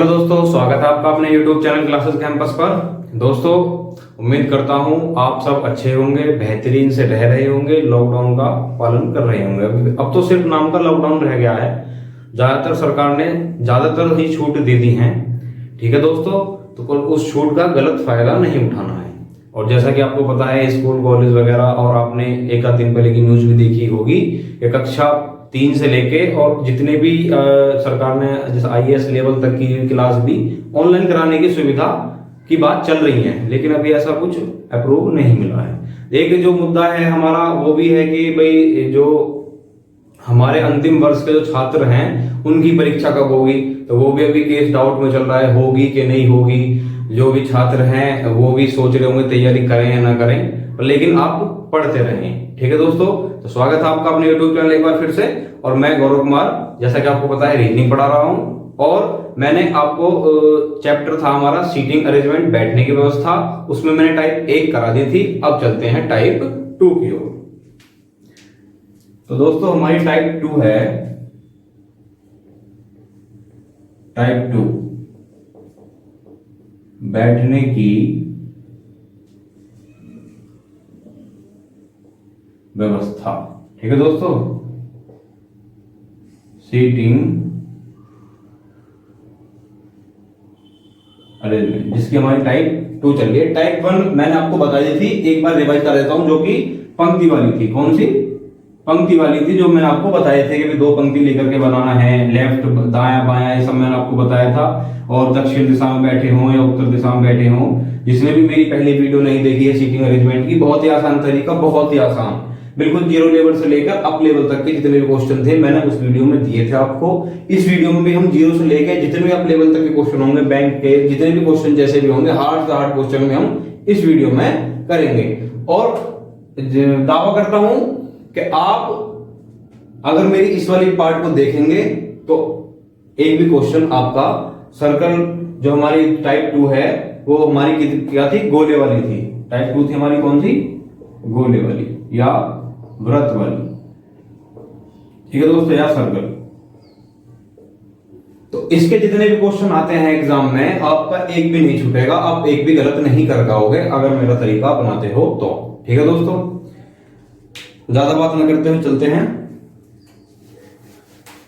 तो दोस्तों स्वागत है आपका अपने YouTube चैनल क्लासेस कैंपस पर। दोस्तों उम्मीद करता हूं आप सब अच्छे होंगे, बेहतरीन से रह रहे होंगे, लॉकडाउन का पालन कर रहे होंगे। अब तो सिर्फ नाम का लॉकडाउन रह गया है, ज़्यादातर सरकार ने ज़्यादातर ही छूट दे दी हैं। ठीक है दोस्तों, तो उस छूट का गलत फायदा नहीं उठाना है। और जैसा कि आपको पता है स्कूल कॉलेज वगैरह, और आपने एक आध दिन पहले की न्यूज़ भी देखी होगी, एक कक्षा 3 से लेके और जितने भी सरकार ने जैसे IAS लेवल तक की क्लास भी ऑनलाइन कराने की सुविधा की बात चल रही है, लेकिन अभी ऐसा कुछ अप्रूव नहीं मिला है। एक जो मुद्दा है हमारा वो भी है कि भाई जो हमारे अंतिम वर्ष के जो छात्र हैं उनकी परीक्षा कब होगी, तो वो भी अभी केस डाउट में चल रहा है, होगी कि नहीं होगी। जो भी छात्र हैं वो भी सोच रहे होंगे तैयारी करें या ना करें, लेकिन आप पढ़ते रहें। ठीक है दोस्तों, तो स्वागत है आपका अपने YouTube चैनल एक बार फिर से। और मैं गौरव कुमार, जैसा कि आपको पता है रीजनिंग पढ़ा रहा हूं, और मैंने आपको चैप्टर था हमारा सीटिंग अरेंजमेंट, बैठने की व्यवस्था, उसमें मैंने टाइप 1 करा दी थी। अब चलते हैं टाइप 2 की ओर। तो दोस्तों हमारी टाइप 2 है, टाइप 2 बैठने की व्यवस्था। ठीक है दोस्तों, सीटिंग अरेंजमेंट, जिसकी हमारी टाइप 2 चल रही है। टाइप 1 मैंने आपको बता दी थी, एक बार रिवाइज कर देता हूं, जो कि पंक्ति वाली थी। कौन सी? पंक्ति वाली थी, जो मैंने आपको बताए थे कि 2 पंक्ति लेकर के बनाना है, लेफ्ट दाया बाया, ये सब मैंने आपको बताया था। और दक्षिण दिशा में बैठे हों या उत्तर दिशा में बैठे हों। जिसने भी मेरी पहली वीडियो नहीं देखी है सीटिंग अरेंजमेंट की, बहुत ही आसान तरीका, बहुत ही आसान, बिल्कुल 0 लेवल से लेकर अप लेवल तक के जितने भी क्वेश्चन थे मैंने उस वीडियो में दिए थे आपको। इस वीडियो में भी हम 0 से लेकर जितने भी अप लेवल तक के क्वेश्चन होंगे, बैंक के जितने भी क्वेश्चन जैसे भी होंगे, हार्ड से हार्ड क्वेश्चन में हम इस वीडियो में करेंगे। और दावा करता हूं कि आप अगर मेरी इस वाली पार्ट को देखेंगे तो एक भी क्वेश्चन आपका सर्कल, जो हमारी टाइप 2 है वो हमारी क्या थी? गोले वाली थी। टाइप 2 थी हमारी कौन सी? गोले वाली या वृत्त वाली। ठीक है दोस्तों, या सर्कल। तो इसके जितने भी क्वेश्चन आते हैं एग्जाम में, आपका एक भी नहीं छूटेगा, आप एक भी गलत नहीं कर पाओगे अगर मेरा तरीका अपनाते हो तो। ठीक है दोस्तों, ज्यादा बात न करते हुए चलते हैं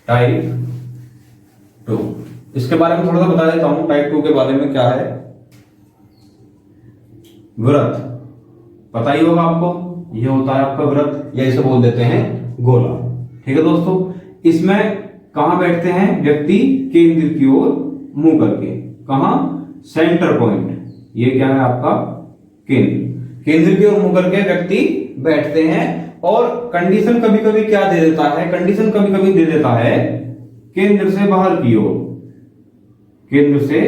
टाइप 2। इसके बारे में थोड़ा सा बता देता हूं, टाइप 2 के बारे में क्या है। वृत्त पता ही होगा आपको, ये होता है आपका वृत्त, या इसे बोल देते हैं गोला। ठीक है दोस्तों, इसमें कहां बैठते हैं व्यक्ति? केंद्र की ओर मुंह करके। कहां? सेंटर पॉइंट, ये क्या है आपका? केंद्र की ओर मुंह करके व्यक्ति बैठते हैं। और कंडीशन कभी कभी क्या दे देता है? कंडीशन कभी कभी दे देता है केंद्र से बाहर की ओर, केंद्र से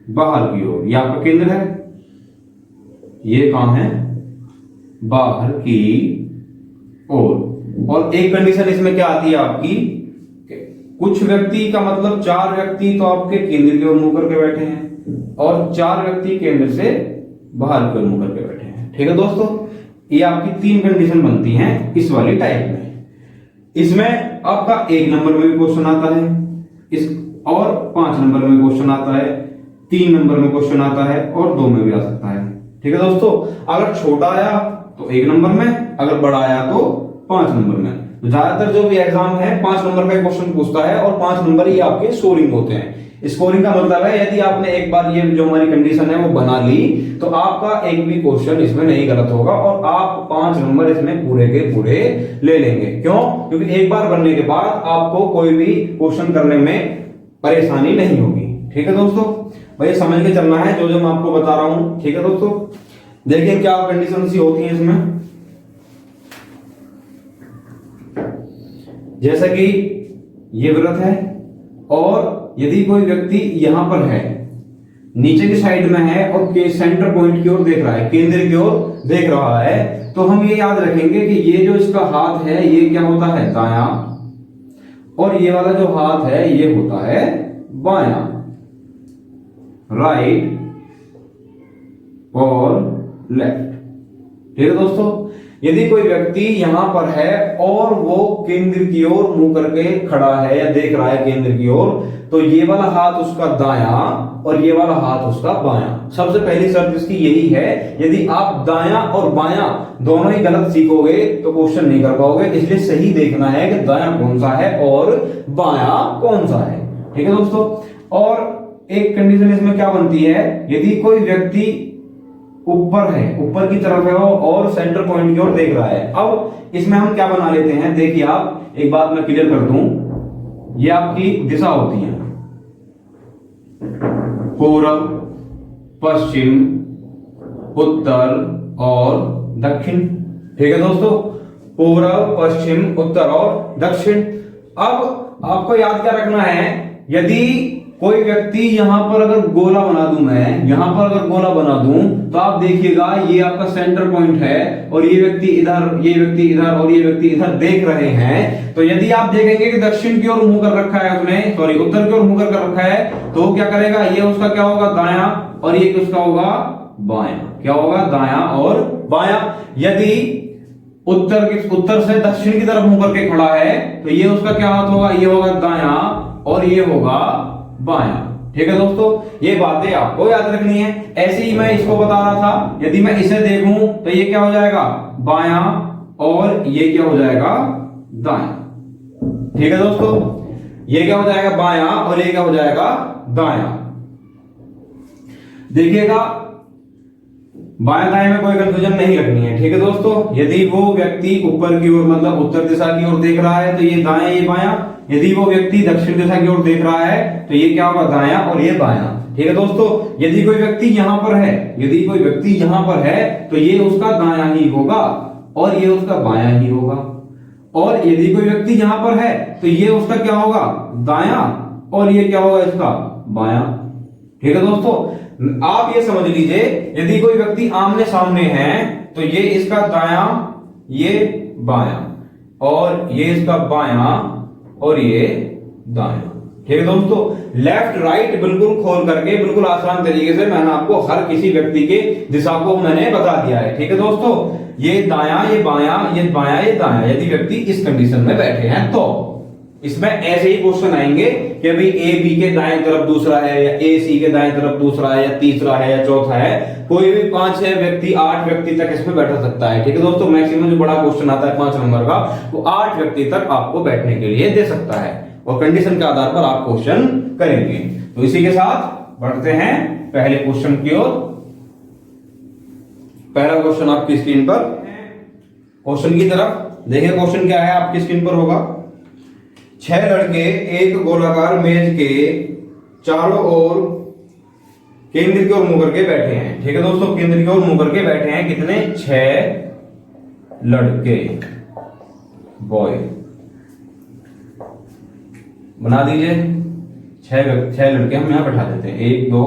बाहर की ओर। ये आपका केंद्र है, ये कहां है? बाहर की ओर। और एक कंडीशन इसमें क्या आती है आपकी? कुछ व्यक्ति का मतलब 4 व्यक्ति तो आपके केंद्र की ओर मुंह करके बैठे हैं, और 4 व्यक्ति केंद्र से बाहर की ओर मुंह करके बैठे हैं। ठीक है दोस्तों, ये आपकी 3 कंडीशन बनती हैं इस वाली टाइप में। इसमें आपका 1 नंबर में भी क्वेश्चन आता है, इस और 5 नंबर में क्वेश्चन आता है, 3 नंबर में क्वेश्चन आता है, और 2 में भी आ सकता है। ठीक है दोस्तों, अगर छोटा आया तो 1 नंबर में, अगर बड़ा आया तो 5 नंबर में। तो ज्यादातर जो भी एग्जाम है 5 नंबर का क्वेश्चन पूछता है, और 5 नंबर ही आपके स्कोरिंग होते हैं। स्कोरिंग का मतलब है यदि आपने एक बार ये जो हमारी कंडीशन है वो बना ली, तो आपका एक भी क्वेश्चन इसमें नहीं गलत होगा, और आप 5 नंबर इसमें पूरे के पूरे ले लेंगे। क्यों? क्योंकि एक बार बनने के बाद आपको कोई भी क्वेश्चन करने में परेशानी नहीं होगी। ठीक है दोस्तों, भाई समझ के चलना है जो जो मैं आपको बता रहा हूं। ठीक है दोस्तों, देखिए क्या कंडीशन सी होती है इसमें। जैसा कि ये वृत्त है, और यदि कोई व्यक्ति यहां पर है, नीचे की साइड में है, और सेंटर पॉइंट की ओर देख रहा है, केंद्र की ओर देख रहा है, तो हम ये याद रखेंगे कि ये जो इसका हाथ है ये क्या होता है? दायां, और ये वाला जो हाथ है ये होता है बायां, राइट और लेफ्ट। ठीक है दोस्तों, यदि कोई व्यक्ति यहां पर है और वो केंद्र की ओर मुंह करके खड़ा है या देख रहा है केंद्र की ओर, तो ये वाला हाथ उसका दायां और ये वाला हाथ उसका बायां। सबसे पहली शर्त इसकी यही है, यदि आप दायां और बायां दोनों ही गलत सीखोगे तो क्वेश्चन नहीं कर पाओगे। इसलिए सही देखना है कि दायां कौन सा है और बायां कौन सा है। ठीक है दोस्तों। और एक कंडीशन इसमें क्या बनती है, यदि कोई व्यक्ति ऊपर है, ऊपर की तरफ है और सेंटर पॉइंट की ओर देख रहा है। अब इसमें हम क्या बना लेते हैं, देखिए आप, एक बात मैं क्लियर कर दूं, ये आपकी दिशा होती है, पूर्व, पश्चिम, उत्तर और दक्षिण। ठीक है दोस्तों, पूर्व, पश्चिम, उत्तर और दक्षिण। अब आपको याद क्या रखना है, यदि कोई व्यक्ति यहां पर अगर गोला बना दूं, मैं यहां पर अगर गोला बना दूं, तो आप देखिएगा ये आपका सेंटर पॉइंट है और ये व्यक्ति इधर, ये व्यक्ति इधर और ये व्यक्ति इधर देख रहे हैं। तो यदि आप देखेंगे कि दक्षिण की ओर मुंह कर रखा है उसने, सॉरी उत्तर की ओर मुंह कर रखा है, तो क्या करेगा, ये उसका क्या होगा, दायां, और ये किसका होगा, बायां। क्या होगा, दायां और बायां। यदि उत्तर से दक्षिण की तरफ मुंह करके खड़ा है तो ये उसका क्या हाथ होगा, ये होगा दायां और ये होगा बायां। ठीक है दोस्तों, ये बातें आपको याद रखनी है। ऐसे ही मैं इसको बता रहा था, यदि मैं इसे देखूं तो ये क्या हो जाएगा, बायां, और ये क्या हो जाएगा, दायां। ठीक है दोस्तों, ये क्या हो जाएगा, बायां, और ये क्या हो जाएगा, दायां। देखिएगा, बायां दाएं में कोई कंफ्यूजन नहीं रखनी है। ठीक है दोस्तों, यदि वो व्यक्ति ऊपर की ओर मतलब उत्तर दिशा की ओर देख रहा है तो ये दायां, ये बायां। यदि वो व्यक्ति दक्षिण दिशा की ओर देख रहा है तो ये क्या होगा, दायां और ये बायां। ठीक है दोस्तों, यदि कोई व्यक्ति यहां पर है, यदि कोई व्यक्ति यहां पर है तो ये उसका दायां ही होगा और ये उसका बायां ही होगा। और यदि कोई व्यक्ति यहां पर है तो ये उसका क्या होगा, दायां, और ये क्या होगा, इसका बायां। ठीक है दोस्तों, आप ये समझ लीजिए, यदि कोई व्यक्ति आमने सामने है तो ये इसका दायां, ये बायां, और ये इसका बायां और ये दायां। ठीक है दोस्तों, लेफ्ट राइट बिल्कुल खोल करके बिल्कुल आसान तरीके से मैंने आपको हर किसी व्यक्ति के दिशा को मैंने बता दिया है। ठीक है दोस्तों, ये दायां, ये बायां, ये बायां, ये दायां, यदि व्यक्ति इस कंडीशन में बैठे हैं तो इसमें ऐसे ही क्वेश्चन आएंगे कि भाई ए बी के दाएं तरफ दूसरा है, या ए सी के दाएं तरफ दूसरा है, या तीसरा है, या चौथा है। कोई भी 5-6 व्यक्ति, 8 व्यक्ति तक इसमें बैठ सकता है। ठीक है दोस्तों, मैक्सिमम जो बड़ा क्वेश्चन आता है 5 नंबर का, वो 8 व्यक्ति तक आपको बैठने के लिए दे सकता है, और कंडीशन के आधार पर आप क्वेश्चन करेंगे। तो इसी के साथ बढ़ते हैं पहले क्वेश्चन की ओर। पहला क्वेश्चन आपकी स्क्रीन पर, क्वेश्चन की तरफ देखिए। क्वेश्चन क्या है आपकी स्क्रीन पर होगा, 6 लड़के एक गोलाकार मेज के चारों ओर केंद्र की ओर मुंह करके बैठे हैं। ठीक है दोस्तों, केंद्र की ओर मुंह करके बैठे हैं। कितने, 6 लड़के, बॉय। बना दीजिए, 6 लड़के हम यहां बैठा देते हैं, 1 2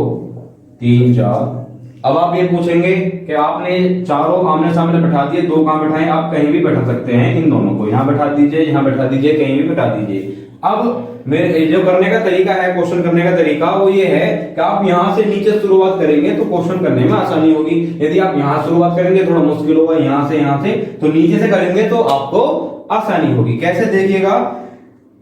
3 4। अब आप ये पूछेंगे कि आपने चारों आमने सामने बैठा दिए, 2 कहां बैठाएं, आप कहीं भी बैठा सकते हैं। इन दोनों को यहां बैठा दीजिए, यहां बैठा दीजिए, कहीं भी बैठा दीजिए। अब मेरे जो करने का तरीका है, क्वेश्चन करने का तरीका वो ये है कि आप यहां से नीचे शुरुआत करेंगे तो क्वेश्चन करने में आसानी होगी। यदि आप यहां शुरुआत करेंगे थोड़ा मुश्किल होगा, यहां से, तो नीचे से करेंगे तो आपको आसानी होगी। कैसे, देखिएगा,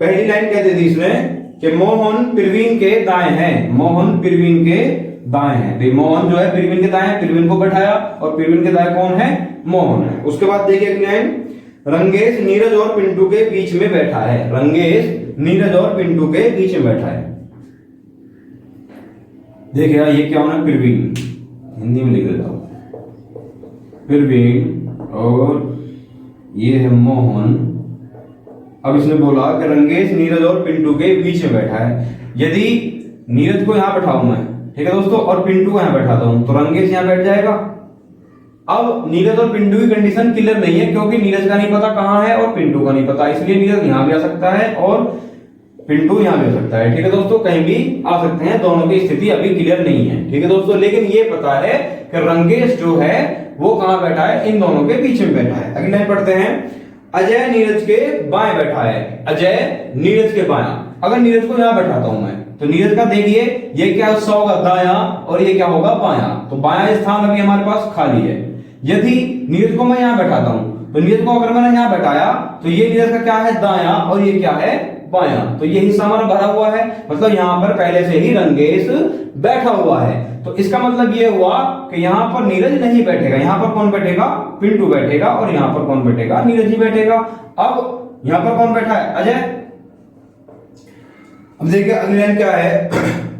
पहली लाइन कह दी थी इसमें कि मोहन प्रवीण के दाएं है, मोहन प्रवीण के दाएं है। तो मोहन जो है प्रवीण के दाएं, प्रवीण को बैठाया, और प्रवीण के दाएं कौन है, मोहन है। उसके बाद देखिए अगली लाइन, रंगेश नीरज और पिंटू के बीच में बैठा है, रंगेश नीरज और पिंटू के बीच में बैठा है। देखिएगा ये क्या होना, प्रवीण, हिंदी में लिख देता हूं, प्रवीण, और ये है मोहन। अब इसने बोला कि रंगेश नीरज और पिंटू के बीच में बैठा है। यदि नीरज को यहां बैठाऊं मैं, ठीक है दोस्तों, और पिंटू को यहां बैठाता हूं तो रंगेश यहां बैठ जाएगा। अब नीरज और पिंटू की कंडीशन क्लियर नहीं है, क्योंकि नीरज का नहीं पता कहां है और पिंटू का नहीं पता, इसलिए नीरज यहां भी आ सकता है और पिंटू यहां भी आ सकता है। ठीक है दोस्तों, कहीं भी आ सकते हैं, दोनों की स्थिति अभी क्लियर नहीं है। ठीक है दोस्तों, लेकिन ये पता है कि रंगेश जो है वो कहां बैठा है, इन दोनों के बीच में बैठा है। अगली लाइन पढ़ते हैं, अजय नीरज के बाएं बैठा है, अजय नीरज के बाएं। अगर नीरज को यहां बैठाता हूं मैं तो नीरज का देखिए ये क्या हिस्सा होगा, दायां, और ये क्या होगा, बायां। तो बायां स्थान अभी हमारे पास खाली है। यदि नीरज को मैं यहां बैठाता हूं तो नीरज को अगर मैंने यहां बैठाया तो ये नीरज का क्या है, दायां, और ये क्या है, बायां। तो ये हिस्सा हमारा भरा हुआ है, मतलब यहां पर पहले से ही रंगेश बैठा हुआ है। तो इसका मतलब ये हुआ कि यहां पर नीरज नहीं बैठेगा। यहां पर कौन बैठेगा? पिंटू बैठेगा। और यहां पर कौन बैठेगा? नीरज ही बैठेगा। अब यहां पर कौन बैठा है? अजय। अब देखिए अगली लाइन क्या है?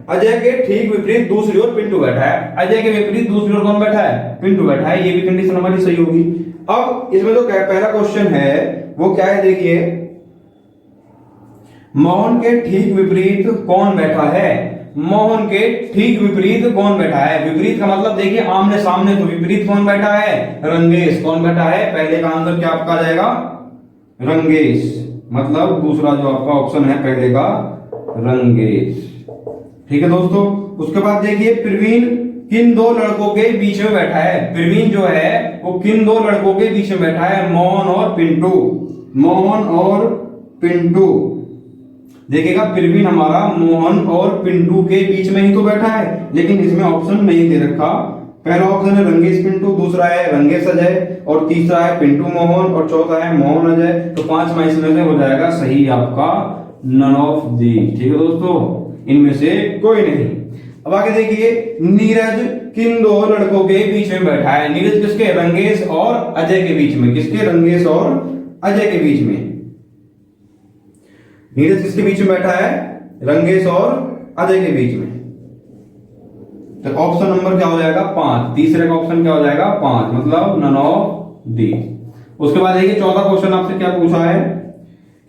अजय के ठीक विपरीत दूसरी ओर पिंटू बैठा है। अजय के विपरीत दूसरी ओर कौन बैठा है? पिंटू बैठा है। ये भी कंडीशन हमारी सही होगी। अब इसमें जो पहला क्वेश्चन है वो क्या है? देखिए, मोहन के ठीक विपरीत कौन बैठा है? मोहन के ठीक विपरीत कौन बैठा है? विपरीत का मतलब देखिए आमने सामने, तो विपरीत कौन बैठा है? रंगेश। कौन बैठा है? पहले का आंसर क्या आपका आ जाएगा? रंगेश। मतलब दूसरा जो आपका ऑप्शन है पहले का, रंगेश। ठीक है दोस्तों। उसके बाद देखिए, प्रवीण किन दो लड़कों के बीच में बैठा है? प्रवीण जो है वो किन दो लड़कों के बीच में बैठा है? मोहन और पिंटू। मोहन और पिंटू। देखिएगा प्रवीण हमारा मोहन और पिंटू के बीच में ही तो बैठा है, लेकिन इसमें ऑप्शन नहीं दे रखा। पहला ऑप्शन है रंगेश पिंटू, दूसरा है रंगेश अजय, और तीसरा है पिंटू मोहन, और चौथा है मोहन अजय। तो पांचवा इसमें से हो जाएगा सही आपका नन ऑफ दी। ठीक है दोस्तों, इनमें से कोई नहीं। अब आगे देखिए, नीरज किन दो लड़कों के बीच में बैठा है? नीरज किसके? रंगेश और अजय के बीच में। किसके? रंगेश और अजय के बीच में। नीरज किसके बीच में बैठा है? रंगेश और अजय के बीच में। तो ऑप्शन नंबर क्या हो जाएगा? 5। तीसरे का ऑप्शन क्या हो जाएगा? 5, मतलब नन ऑफ दी। उसके बाद देखिए चौथा क्वेश्चन आपसे क्या पूछा है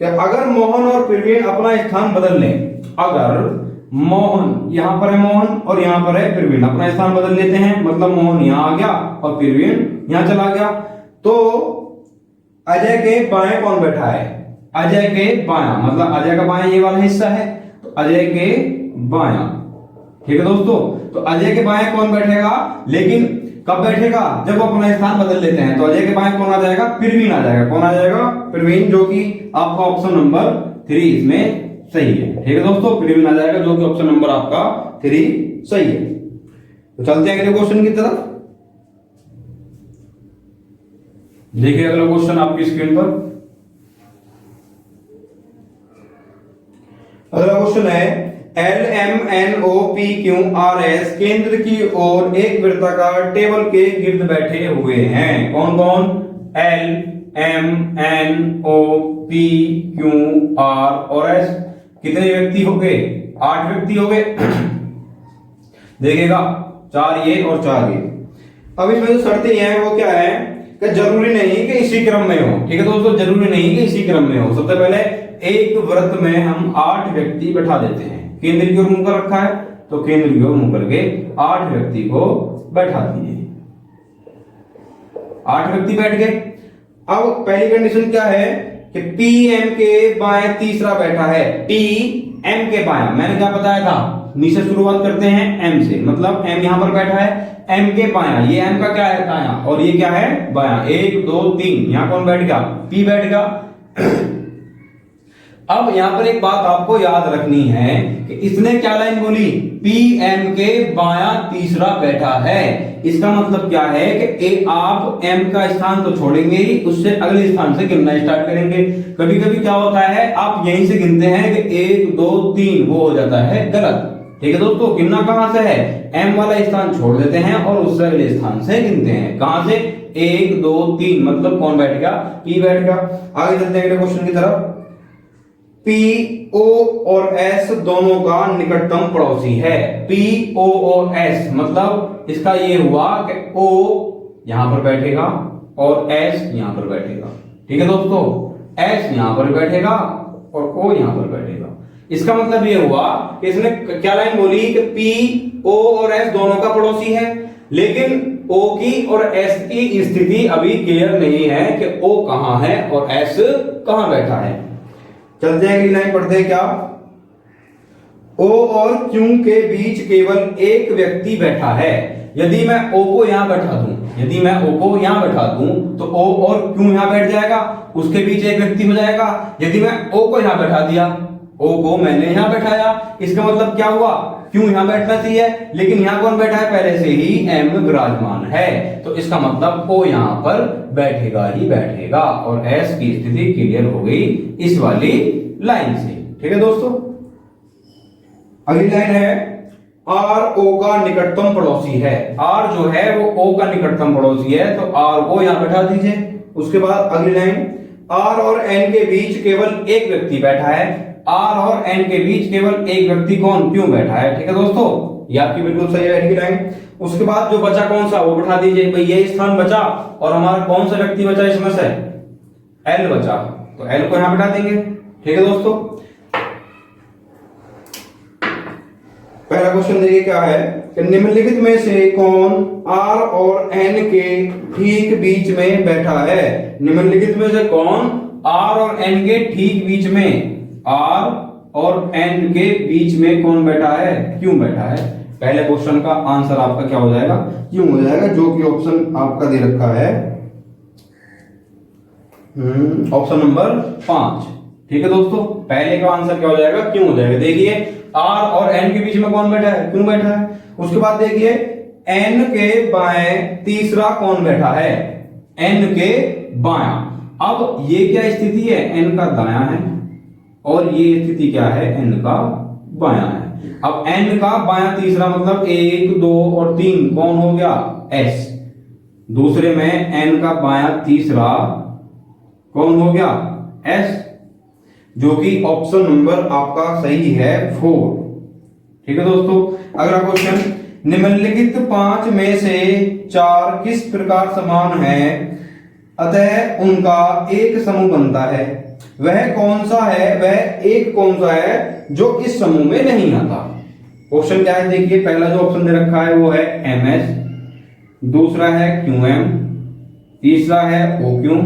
कि अगर मोहन और प्रवीण अपना स्थान बदल लें। अगर मोहन, यहां पर है मोहन और यहां पर है प्रवीण, अपना स्थान बदल लेते हैं, मतलब मोहन यहां आ गया और प्रवीण यहां चला गया, तो अजय के बाएं कौन बैठा है? अजय के बायां, मतलब अजय का बायां ये वाला हिस्सा है, तो अजय के बायां। ठीक है दोस्तों, तो अजय के बाएं कौन बैठेगा? लेकिन कब बैठेगा? जब वो अपना स्थान बदल लेते हैं। तो अजय के बाएं कौन आ जाएगा? प्रवीण आ जाएगा। कौन आ जाएगा? प्रवीण, जो कि आपका ऑप्शन नंबर 3 इसमें सही है। ठीक है दोस्तों, प्रवीण आ जाएगा, जो कि ऑप्शन नंबर आपका 3 सही है। तो चलते हैं अगले क्वेश्चन की तरफ। देखिए अगला क्वेश्चन आपकी स्क्रीन पर। अगला क्वेश्चन है, LMNOPQRS केंद्र की ओर एक वृत्ताकार टेबल के गिर्द बैठे हुए हैं। कौन कौन? LMNOPQR और S। कितने व्यक्ति हो गए? 8 व्यक्ति हो गए। देखिएगा 4 ये और 4 ये। अब इसमें जो शर्तें हैं वो क्या है कि जरूरी नहीं कि इसी क्रम में हो। ठीक है दोस्तों, जरूरी नहीं कि इसी क्रम में हो। सबसे पहले एक वृत्त में हम 8 व्यक्ति बैठा देते हैं। केंद्र की ओर मुंह कर रखा है, तो केंद्र की ओर मुंह करके 8 व्यक्ति को बैठा दिए। 8 व्यक्ति बैठ गए। अब पहली कंडीशन क्या है कि PM के बाएं तीसरा बैठा है। PM के बाएं, मैंने क्या बताया था? नीचे शुरुआत करते हैं M से, मतलब M यहां पर बैठा है। M के बायां, ये M का क्या है? दायां, और ये क्या है? बायां। 1 2 3, यहां कौन बैठ गया? P बैठ गया। अब यहां पर एक बात आपको याद रखनी है कि इसने क्या लाइन बोली? PM के बायां तीसरा बैठा है। इसका मतलब क्या है कि आप M का स्थान तो छोड़ेंगे ही, उससे अगले स्थान से गिनना स्टार्ट करेंगे। कभी कभी क्या होता है, आप यहीं से गिनते हैं कि 1 2 3, वो हो जाता है गलत। ठीक है दोस्तों, गिनना कहां से है? M वाला स्थान छोड़ देते हैं और उससे अगले स्थान से गिनते हैं। कहां से? 1 2 3, मतलब कौन बैठ गया? P बैठ गया। आगे चलते हैं अगले क्वेश्चन की तरफ। P O और S दोनों का निकटतम पड़ोसी है। P O और S, मतलब इसका ये हुआ कि O यहां पर बैठेगा और S यहां पर बैठेगा। ठीक है दोस्तों, S यहां पर बैठेगा और O यहां पर बैठेगा। इसका मतलब ये हुआ कि इसने क्या लाइन बोली कि P O और S दोनों का पड़ोसी है, लेकिन O की और S की स्थिति अभी क्लियर नहीं है कि O कहां है और S कहां बैठा है। चलते हैं अगली लाइन पढ़ते हैं। क्या? O और Q के बीच केवल एक व्यक्ति बैठा है। यदि मैं O को यहां बैठा दूं, यदि मैं O को यहां बैठा दूं, तो O और Q यहां बैठ जाएगा, उसके बीच एक व्यक्ति हो जाएगा। यदि मैं O को यहां बैठा दिया, O को मैंने यहां बैठाया, इसका मतलब क्या हुआ? Q यहां बैठना चाहिए, लेकिन यहां कौन बैठा है? पहले से ही M विराजमान है, तो इसका मतलब O यहां पर बैठेगा ही बैठेगा। और S की स्थिति क्लियर हो गई इस वाली लाइन से। ठीक है दोस्तों। अगली लाइन है आर ओ का निकटतम पड़ोसी है। आर जो है वो ओ का निकटतम पड़ोसी है, तो आर को यहां बैठा दीजिए। उसके बाद अगली लाइन, आर और एन के बीच केवल एक व्यक्ति बैठा है। आर और एन के बीच केवल एक व्यक्ति कौन क्यों बैठा है? ठीक है दोस्तों, ये आपकी बिल्कुल सही है की लाइन। उसके बाद जो बचा कौन सा वो बैठा दीजिए। भाई ये स्थान बचा और हमारा कौन सा व्यक्ति बचा इसमें से? एल बचा, तो एल को यहां बैठा देंगे। ठीक है दोस्तों, पहला क्वेश्चन देखिए क्या है कि निम्नलिखित में से कौन आर और एन के ठीक बीच में बैठा है? निम्नलिखित में से कौन आर और एन के ठीक बीच में, आर और एन के बीच में कौन बैठा है, क्यों बैठा है? पहले क्वेश्चन का आंसर आपका क्या हो जाएगा? क्यों हो जाएगा, जो कि ऑप्शन आपका दे रखा है ऑप्शन नंबर 5। ठीक है दोस्तों, पहले का आंसर क्या हो जाएगा? क्यों हो जाएगा। देखिए आर और एन के बीच में कौन बैठा है, क्यों बैठा है। उसके बाद देखिए एन के बाएं तीसरा कौन बैठा है? एन के बायां। अब ये क्या स्थिति है? एन का दायां है और ये स्थिति क्या है? एन का बायां है। अब एन का बायां तीसरा मतलब 1 2 और 3 कौन हो गया? एस। दूसरे में एन का बायां तीसरा कौन हो गया? एस, जो कि ऑप्शन नंबर आपका सही है 4। ठीक है दोस्तों, अगला क्वेश्चन, निम्नलिखित 5 में से 4 किस प्रकार समान है अतः उनका एक समूह बनता है? वह कौन सा है, वह एक कौन सा है जो इस समूह में नहीं आता? क्वेश्चन क्या है देखिए, पहला जो ऑप्शन दे रखा है वो है एम एस, दूसरा है क्यू एम, तीसरा है ओ क्यू,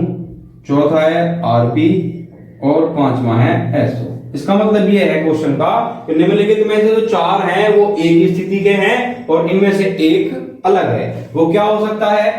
चौथा है आरपी और पांचवा है एसओ। इसका मतलब ये है क्वेश्चन का कि निम्नलिखित में से जो 4 हैं वो एक ही स्थिति के हैं और इनमें से एक अलग है। वो क्या हो सकता है?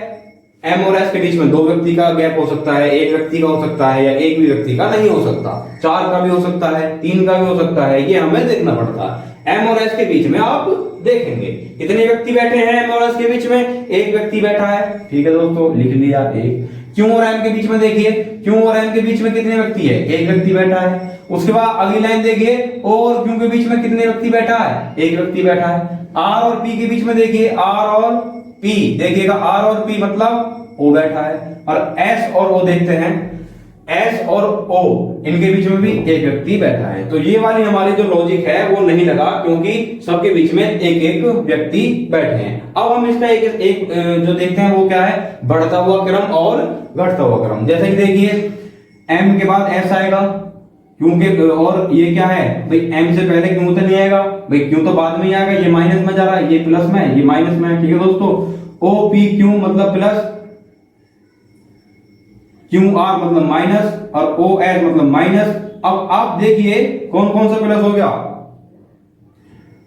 एम और एस के बीच में 2 व्यक्ति का गैप हो सकता है, 1 व्यक्ति का हो सकता है, या एक भी व्यक्ति का नहीं हो सकता। 4 का भी हो सकता है, 3 का भी हो सकता है, ये हमें देखना पड़ता है। एम और एस के बीच में आप देखेंगे कितने व्यक्ति बैठे हैं एम और एस के बीच में? एक व्यक्ति बैठा है। ठीक है दोस्तों, लिख लिया एक। क्यू और एम के बीच में देखिए, क्यू और एम के बीच में कितने व्यक्ति है? एक व्यक्ति बैठा है। उसके बाद अगली लाइन देखिए, ओ और क्यू के बीच में कितने व्यक्ति बैठा है? एक व्यक्ति बैठा है। आर और पी के बीच में देखिए, आर और पी देखिएगा, आर और पी मतलब ओ बैठा है। और एस और ओ देखते हैं, एस और ओ इनके बीच में भी एक व्यक्ति बैठा है। तो ये वाली हमारी जो लॉजिक है वो नहीं लगा, क्योंकि सबके बीच में एक एक व्यक्ति बैठे हैं। अब हम इसका एक जो देखते हैं वो क्या है? बढ़ता हुआ क्रम और घटता हुआ क्रम। जैसे कि देखिए एम के बाद एस आएगा, क्योंकि और ये क्या है भाई, एम से पहले क्यों तो नहीं आएगा भाई, क्यों तो बाद में ही आएगा। ये माइनस में जा रहा है, ये प्लस में है, ये माइनस में है। ठीक है दोस्तों, ओ पी क्यू मतलब प्लस, क्यू आर मतलब माइनस और ओ एस मतलब माइनस। अब आप देखिए कौन कौन सा प्लस हो गया?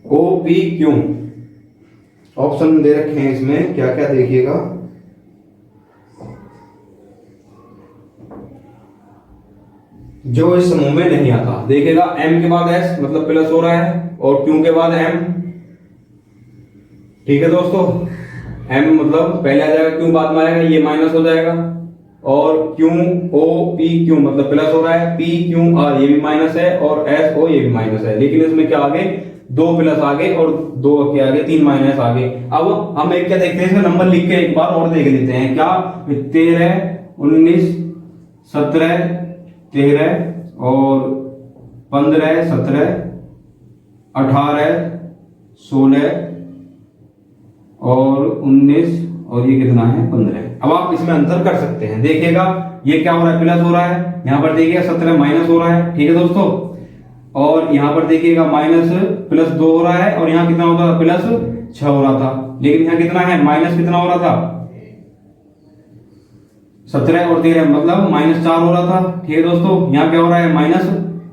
O P Q. ऑप्शन दे रखे हैं इसमें, क्या क्या देखिएगा। जो इस समूह में नहीं आता देखिएगा, एम के बाद एस मतलब प्लस हो रहा है और क्यू के बाद एम। ठीक है दोस्तों, एम मतलब पहले आ जाएगा, क्यू बाद में आएगा, ये माइनस हो जाएगा। और क्यू ओ पी क्यू मतलब प्लस हो रहा है, पी क्यू आर ये भी माइनस है और एस ओ ये भी माइनस है। लेकिन इसमें क्या आगे? 2 प्लस आगे और 2 के आगे 3 माइनस आगे। अब हम एक क्या देखते हैं, इसका नंबर लिख के एक बार और देख लेते हैं। क्या? 13 19 17 13 और 15 17 18 16 और 19 और ये कितना है? 15। अब आप इसमें अंतर कर सकते हैं, देखिएगा ये क्या हो रहा है? प्लस हो रहा है। यहां पर देखिएगा 17 माइनस हो रहा है। ठीक है दोस्तों, और यहां पर देखिएगा माइनस प्लस 2 हो रहा है और यहां कितना होता था? प्लस 6 हो रहा था। लेकिन यहां कितना है? माइनस कितना हो रहा था? 17 और 13 मतलब माइनस 4 हो रहा था। ठीक है दोस्तों, यहाँ क्या हो रहा है? माइनस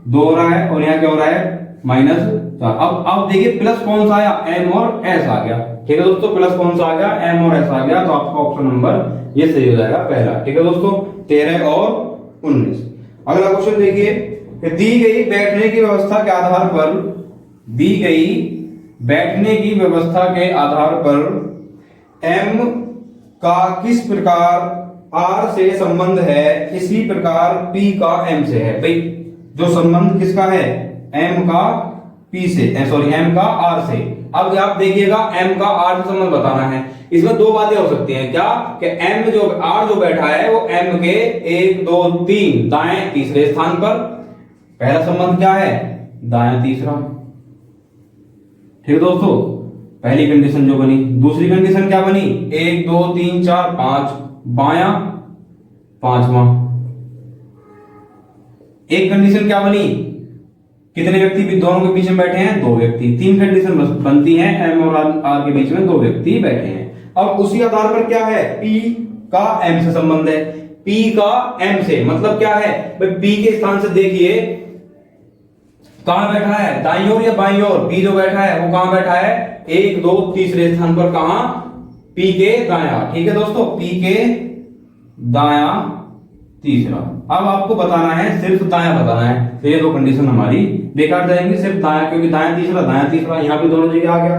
2 हो रहा है और यहाँ क्या हो रहा है? माइनस 4। अब देखिए प्लस कौन सा आया? एम और एस आ गया। ठीक है दोस्तों, प्लस कौन सा आ गया? एम और एस आ गया। तो आपका ऑप्शन नंबर ये सही हो जाएगा पहला। ठीक है दोस्तों, 13 और 19। अगला क्वेश्चन देखिए, दी गई बैठने की व्यवस्था के आधार पर, दी गई बैठने की व्यवस्था के आधार पर एम का किस प्रकार आर से संबंध है, इसी प्रकार पी का एम से है। भाई जो संबंध किसका है? m का p से, सॉरी m का r से। अब आप देखिएगा m का r से संबंध बताना है। इसमें दो बातें हो सकती हैं, क्या कि m जो r जो बैठा है वो m के 1 2 3 दाएं तीसरे स्थान पर, पहला संबंध क्या है, दायां तीसरा। ठीक है दोस्तों, पहली कंडीशन जो बनी। दूसरी कंडीशन क्या बनी, 1 2 3 4 5 बायां पांचवा। एक कंडीशन क्या बनी, कितने व्यक्ति भी दोनों के बीच में बैठे हैं, दो व्यक्ति। तीन कंडीशन बनती है, एम और आर के बीच में दो व्यक्ति बैठे हैं। अब उसी आधार पर क्या है, P का M से संबंध है। P का M से मतलब क्या है भाई, P के स्थान से देखिए कहां बैठा है, दाईं ओर या बाईं ओर। P जो बैठा है वो कहां बैठा है, 1 2 तीसरे स्थान पर, कहां, P के दायां। ठीक है दोस्तों, P के दायां तीसरा। अब आपको बताना है, सिर्फ दायां बताना है, तो ये दो कंडीशन हमारी बेकार जाएंगी, सिर्फ दायां, क्योंकि दायां तीसरा यहां भी दोनों जगह आ गया।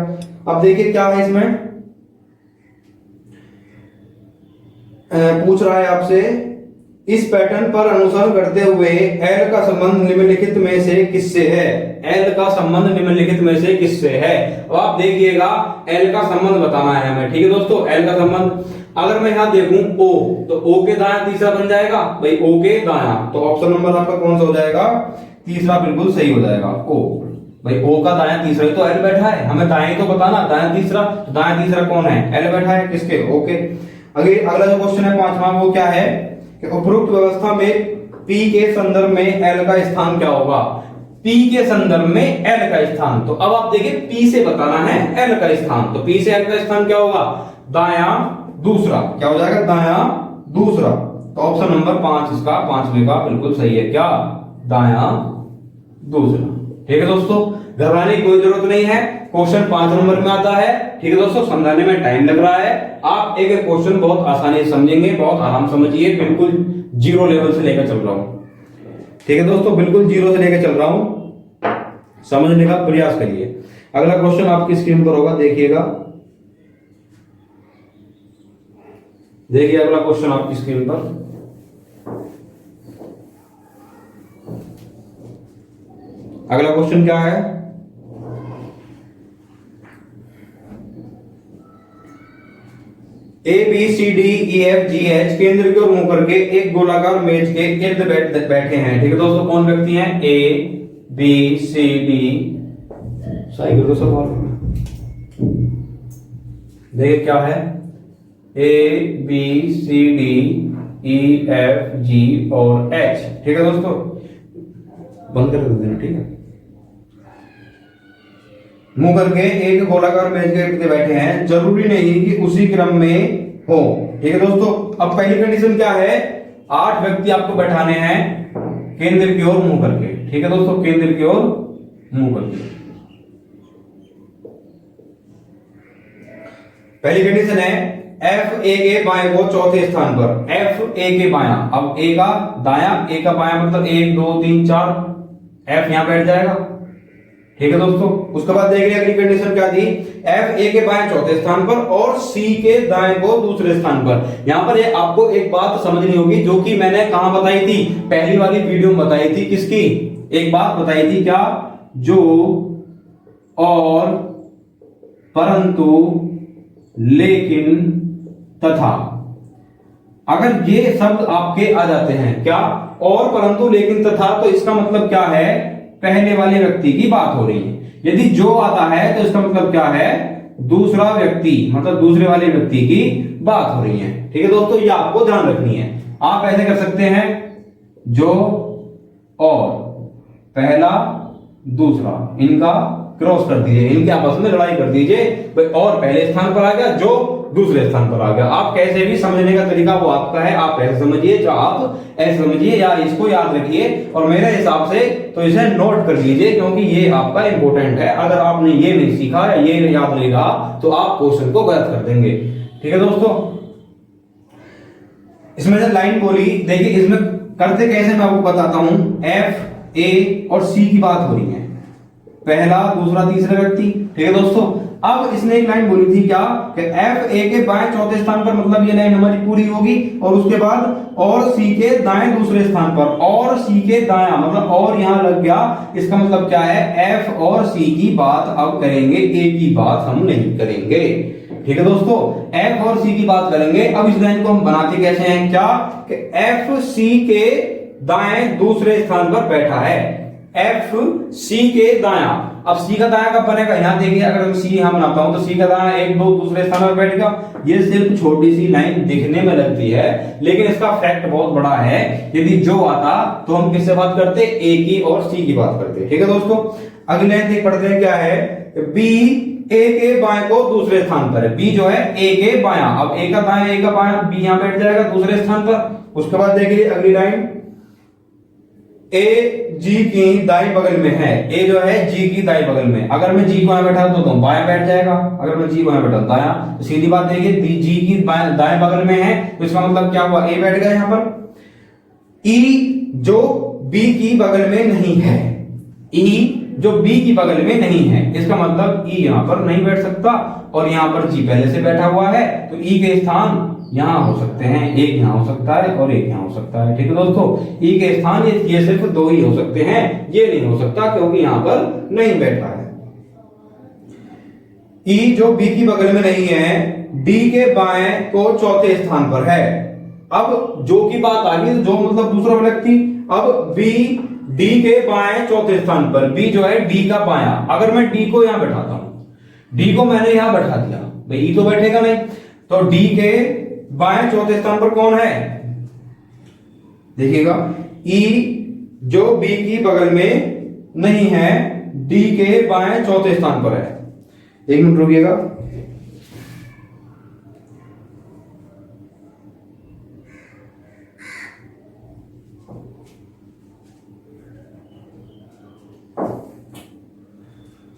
अब देखिए क्या है इसमें, पूछ रहा है आपसे, इस पैटर्न पर अनुसरण करते हुए L का संबंध निम्नलिखित में से किससे है। L का संबंध निम्नलिखित में से किससे है। अब आप देखिएगा L का संबंध बताना है हमें। ठीक है दोस्तों, L का संबंध अगर मैं यहां देखूं O, तो O के दायां तीसरा बन जाएगा भाई, O के दायां, तो ऑप्शन नंबर आपका कौन सा हो जाएगा, तीसरा बिल्कुल सही हो जाएगा, O। भाई O का दायां तीसरा ही तो L बैठा है, हमें दाएं तो बताना, दायां तीसरा, तो दायां तीसरा कौन है, L बैठा है, किसके, O के। अगला जो क्वेश्चन है पांचवा, वो क्या है कि उपरोक्त व्यवस्था में P के संदर्भ में L का स्थान क्या होगा। P के संदर्भ में L का स्थान, तो अब आप देखिए P से बताना है L का स्थान, तो P से L का स्थान क्या होगा, दायां दूसरा। क्या हो जाएगा, दायां दूसरा। तो ऑप्शन नंबर 5 इसका, पांचवे का बिल्कुल सही है, क्या, दायां दूसरा। ठीक है दोस्तों, घबराने की कोई जरूरत नहीं है, क्वेश्चन 5 नंबर में आता है। ठीक है दोस्तों, समझाने में टाइम लग रहा है, आप एक एक क्वेश्चन बहुत आसानी से समझेंगे, बहुत आराम समझिए, बिल्कुल जीरो लेवल से लेकर चल रहा हूं। ठीक है दोस्तों, बिल्कुल जीरो से लेकर चल रहा हूं, समझने का प्रयास करिए। अगला क्वेश्चन आपकी स्क्रीन पर होगा, देखिएगा, देखिए अगला क्वेश्चन आपकी स्क्रीन पर। अगला क्वेश्चन क्या है, A B C D E F G H केंद्र की ओर मुंह करके एक गोलाकार मेज के इर्द बैठे हैं। ठीक है दोस्तों, कौन व्यक्ति हैं, A B C D, cycle को सवाल देखिए क्या है, A B C D E F G और एच। ठीक है दोस्तों, बंद कर देना, ठीक है। मुंह करके एक गोलाकार मेज के इर्द बैठे हैं, जरूरी नहीं कि उसी क्रम में हो। ठीक है दोस्तों, अब पहली कंडीशन क्या है, 8 व्यक्ति आपको बैठाने हैं केंद्र की ओर मुंह करके। ठीक है दोस्तों, केंद्र की ओर मुंह करके। पहली कंडीशन है F A के बाएं को चौथे स्थान पर, F A के बायां। अब A का दायां, A का बायां मतलब 1 2 3 4, F यहां बैठ जाएगा। ठीक है दोस्तों, उसके बाद देख रहे अगली कंडीशन क्या थी, F A के बाएं चौथे स्थान पर और C के दाएं को दूसरे स्थान पर। यहां पर ये आपको एक बात समझनी होगी, जो कि मैंने कहां बताई थी, पहली वाली वीडियो में बताई थी, किसकी, एक बात बताई थी, क्या, जो और परंतु लेकिन तथा। अगर ये शब्द आपके आ जाते हैं, क्या, और परंतु लेकिन तथा, तो इसका मतलब क्या है, पहले वाले व्यक्ति की बात हो रही है। यदि जो आता है तो इसका मतलब क्या है, दूसरा व्यक्ति, मतलब दूसरे वाले व्यक्ति की बात हो रही है। ठीक है दोस्तों, ये आपको ध्यान रखनी है। आप ऐसे कर सकते हैं, जो और पहला दूसरा, इनका क्रॉस कर दीजिए, इनके आपस में लड़ाई कर दीजिए, और पहले स्थान पर आ गया, जो दूसरे स्थान पर आ गया। आप कैसे भी समझने का तरीका वो आपका है, आप ऐसे समझिए, जो आप ऐसे समझिए, या इसको याद रखिए, और मेरे हिसाब से तो इसे नोट कर लीजिए, क्योंकि ये आपका इंपॉर्टेंट है। अगर आपने ये नहीं सीखा या ये याद नहीं रहा तो आप क्वेश्चन को गलत कर देंगे। ठीक है दोस्तों, इसमें जो लाइन बोली, देखिए इसमें करते कैसे मैं आपको बताता हूं। F A और C की बात हो रही है, पहला दूसरा तीसरा व्यक्ति। ठीक है दोस्तों, अब इसने एक लाइन बोली थी क्या कि एफ ए के बाएं चौथे स्थान पर, मतलब ये लाइन हमारी पूरी होगी, और उसके बाद और सी के दाएं दूसरे स्थान पर, और सी के दाया मतलब और यहां लग गया, इसका मतलब क्या है, एफ और सी की बात अब करेंगे, ए की बात हम नहीं करेंगे। ठीक है दोस्तों, एफ और सी की बात करेंगे। अब इस लाइन को हम बनाते कैसे हैं, क्या कि एफ सी के दाएं दूसरे स्थान पर बैठा है, एफ सी के दाया। अब सी का दाया कब बनेगा, यहां देखिए, अगर मैं सी यहां बनाता हूं तो सी का दाया 1 2 दूसरे स्थान पर बैठेगा। ये सिर्फ छोटी सी लाइन दिखने में लगती है, लेकिन इसका फैक्ट बहुत बड़ा है। यदि जो आता तो हम किससे बात करते, ए की और सी की बात करते। ठीक है दोस्तों, अगली लाइन देख पढ़ते हैं, क्या है, बी ए के बाएं को दूसरे स्थान पर है, बी जो है ए के बाया। अब ए का दाया ए का बाया, बी यहां बैठ जाएगा दूसरे स्थान पर। उसके बाद देखिए अगली लाइन, ए जी की दाई बगल में है, ए जो है जी की दाई बगल में। अगर मैं जी को यहां बैठा तो बाया बैठ जाएगा, अगर मैं जी को यहां बैठा दाया, तो सीधी बात देखिए, जी की दाएं बगल में है, तो इसका मतलब क्या हुआ, ए बैठ गया यहां पर। ई जो बी की बगल में नहीं है, ई जो बी की बगल में नहीं है, इसका मतलब ई यहां पर नहीं बैठ सकता, और यहां पर जी पहले से बैठा हुआ है, तो ई के स्थान यहां हो सकते हैं, एक यहां हो सकता है और एक यहां हो सकता है। ठीक है दोस्तों, ई के स्थान ये सिर्फ 2 ही हो सकते हैं, ये नहीं हो सकता क्योंकि यहां पर नहीं बैठा है। ई जो बी की बगल में नहीं है, डी के बाएं को चौथे स्थान पर है। अब जो की बात आ गई, जो मतलब दूसरा व्यक्ति, अब बी डी के बाएं चौथे स्थान पर, बी जो है डी का बाया। अगर मैं डी को यहां बैठाता हूं, डी को मैंने यहां बैठा दिया, भाई ई तो बैठेगा नहीं, तो डी के बाएं चौथे स्थान पर कौन है, देखिएगा, ई जो बी की बगल में नहीं है, डी के बाएं चौथे स्थान पर है। 1 मिनट रुकिएगा।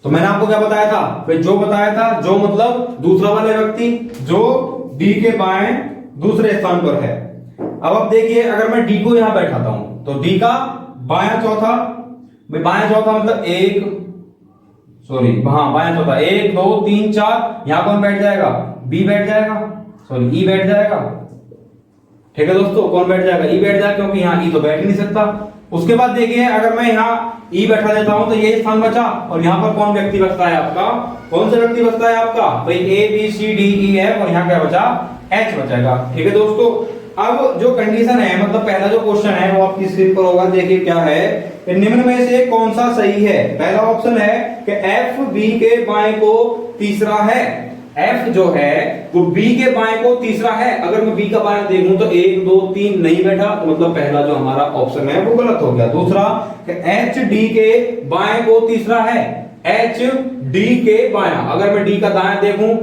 तो मैंने आपको क्या बताया था, फिर जो बताया था, जो मतलब दूसरा वाला व्यक्ति जो डी के बाएं दूसरे स्थान पर है। अब देखिए, अगर मैं डी को यहां बैठाता हूं तो डी का बायां चौथा, बायां चौथा मतलब बायां चौथा 1 2 3 4, यहां कौन बैठ जाएगा, बी बैठ जाएगा, ई बैठ जाएगा। ठीक है दोस्तों, कौन बैठ जाएगा, ई बैठ जाएगा, क्योंकि यहां ई तो बैठ ही नहीं सकता। उसके बाद देखिए, अगर मैं यहां ई बैठा देता हूं तो ये स्थान बचा, और यहां पर कौन व्यक्ति बचता है आपका, कौन सा व्यक्ति बचता है आपका, भाई A B C D E F, और यहां क्या बचा, एच बचेगा। ठीक है दोस्तों, अब जो कंडीशन है, मतलब पहला जो क्वेश्चन है वो आपकी स्क्रीन पर होगा, देखिए क्या है, निम्न में से कौन सा सही है। पहला ऑप्शन है कि एफ बी के बाएं को तीसरा है, एफ जो है वो बी के बाएं को तीसरा है। अगर मैं बी का बाएं देखूं तो 1 2 3 नहीं बैठा, तो मतलब पहला जो हमारा ऑप्शन है वो गलत हो गया। दूसरा कि एच डी के बाएं को तीसरा है, एच डी के बायां, अगर मैं डी का दायां देखूं,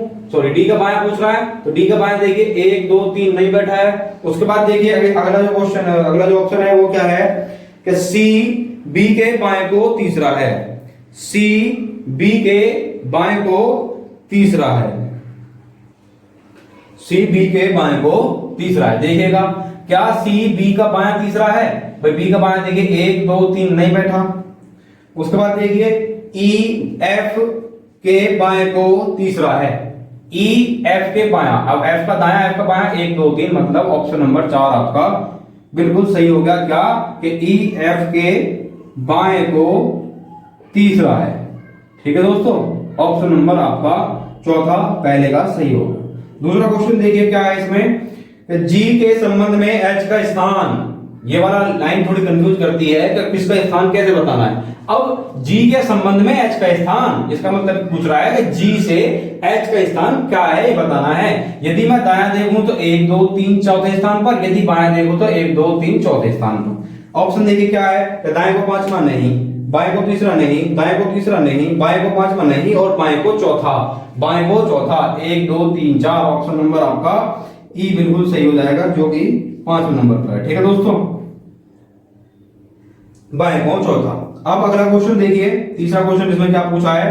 डी का बायां पूछ रहा है, तो डी का बायां देखिए 1 2 3 नहीं बैठा है। उसके बाद देखिए अगला जो क्वेश्चन, अगला जो ऑप्शन है वो क्या है कि सी बी के बाएं को तीसरा है, सी बी के बाएं को तीसरा है, सी बी के बाएं को तीसरा है। देखिएगा, क्या सी बी का बायां तीसरा है, भाई बी का बायां देखिए 1 2 3 नहीं बैठा। उसके बाद देखिए ई एफ के बाएं को तीसरा है, ई एफ के बायां, अब एफ का दायां एफ का बायां 1 2 3, मतलब ऑप्शन नंबर 4 आपका बिल्कुल सही हो गया। क्या कि ई एफ के बाएं को तीसरा है। ठीक है दोस्तों, ऑप्शन नंबर आपका चौथा पहले का सही होगा। दूसरा क्वेश्चन देखिए क्या है इसमें, जी के संबंध में एच का स्थान, ये वाला लाइन थोड़ी कंफ्यूज करती है कि किसका स्थान कैसे बताना है। अब जी के संबंध में एच का स्थान, इसका मतलब पूछ रहा है कि जी से एच का स्थान क्या है ये बताना है। यदि मैं दायां देखूं तो 1 2 3 चौथे स्थान पर, यदि बायां देखूं तो 1 2 3 चौथे स्थान पर। ऑप्शन देखिए क्या है, दाएं को पांचवा नहीं, बाएं को तीसरा नहीं, दाएं को तीसरा नहीं, बाएं को पांचवा नहीं, और बाएं को चौथा, बाएं को चौथा 1 2 3 4, ऑप्शन नंबर आपका ई बिल्कुल सही हो जाएगा, जो कि 5वें नंबर पर है। ठीक है दोस्तों, बाएं को चौथा। अब अगला क्वेश्चन देखिए, तीसरा क्वेश्चन इसमें क्या पूछा है,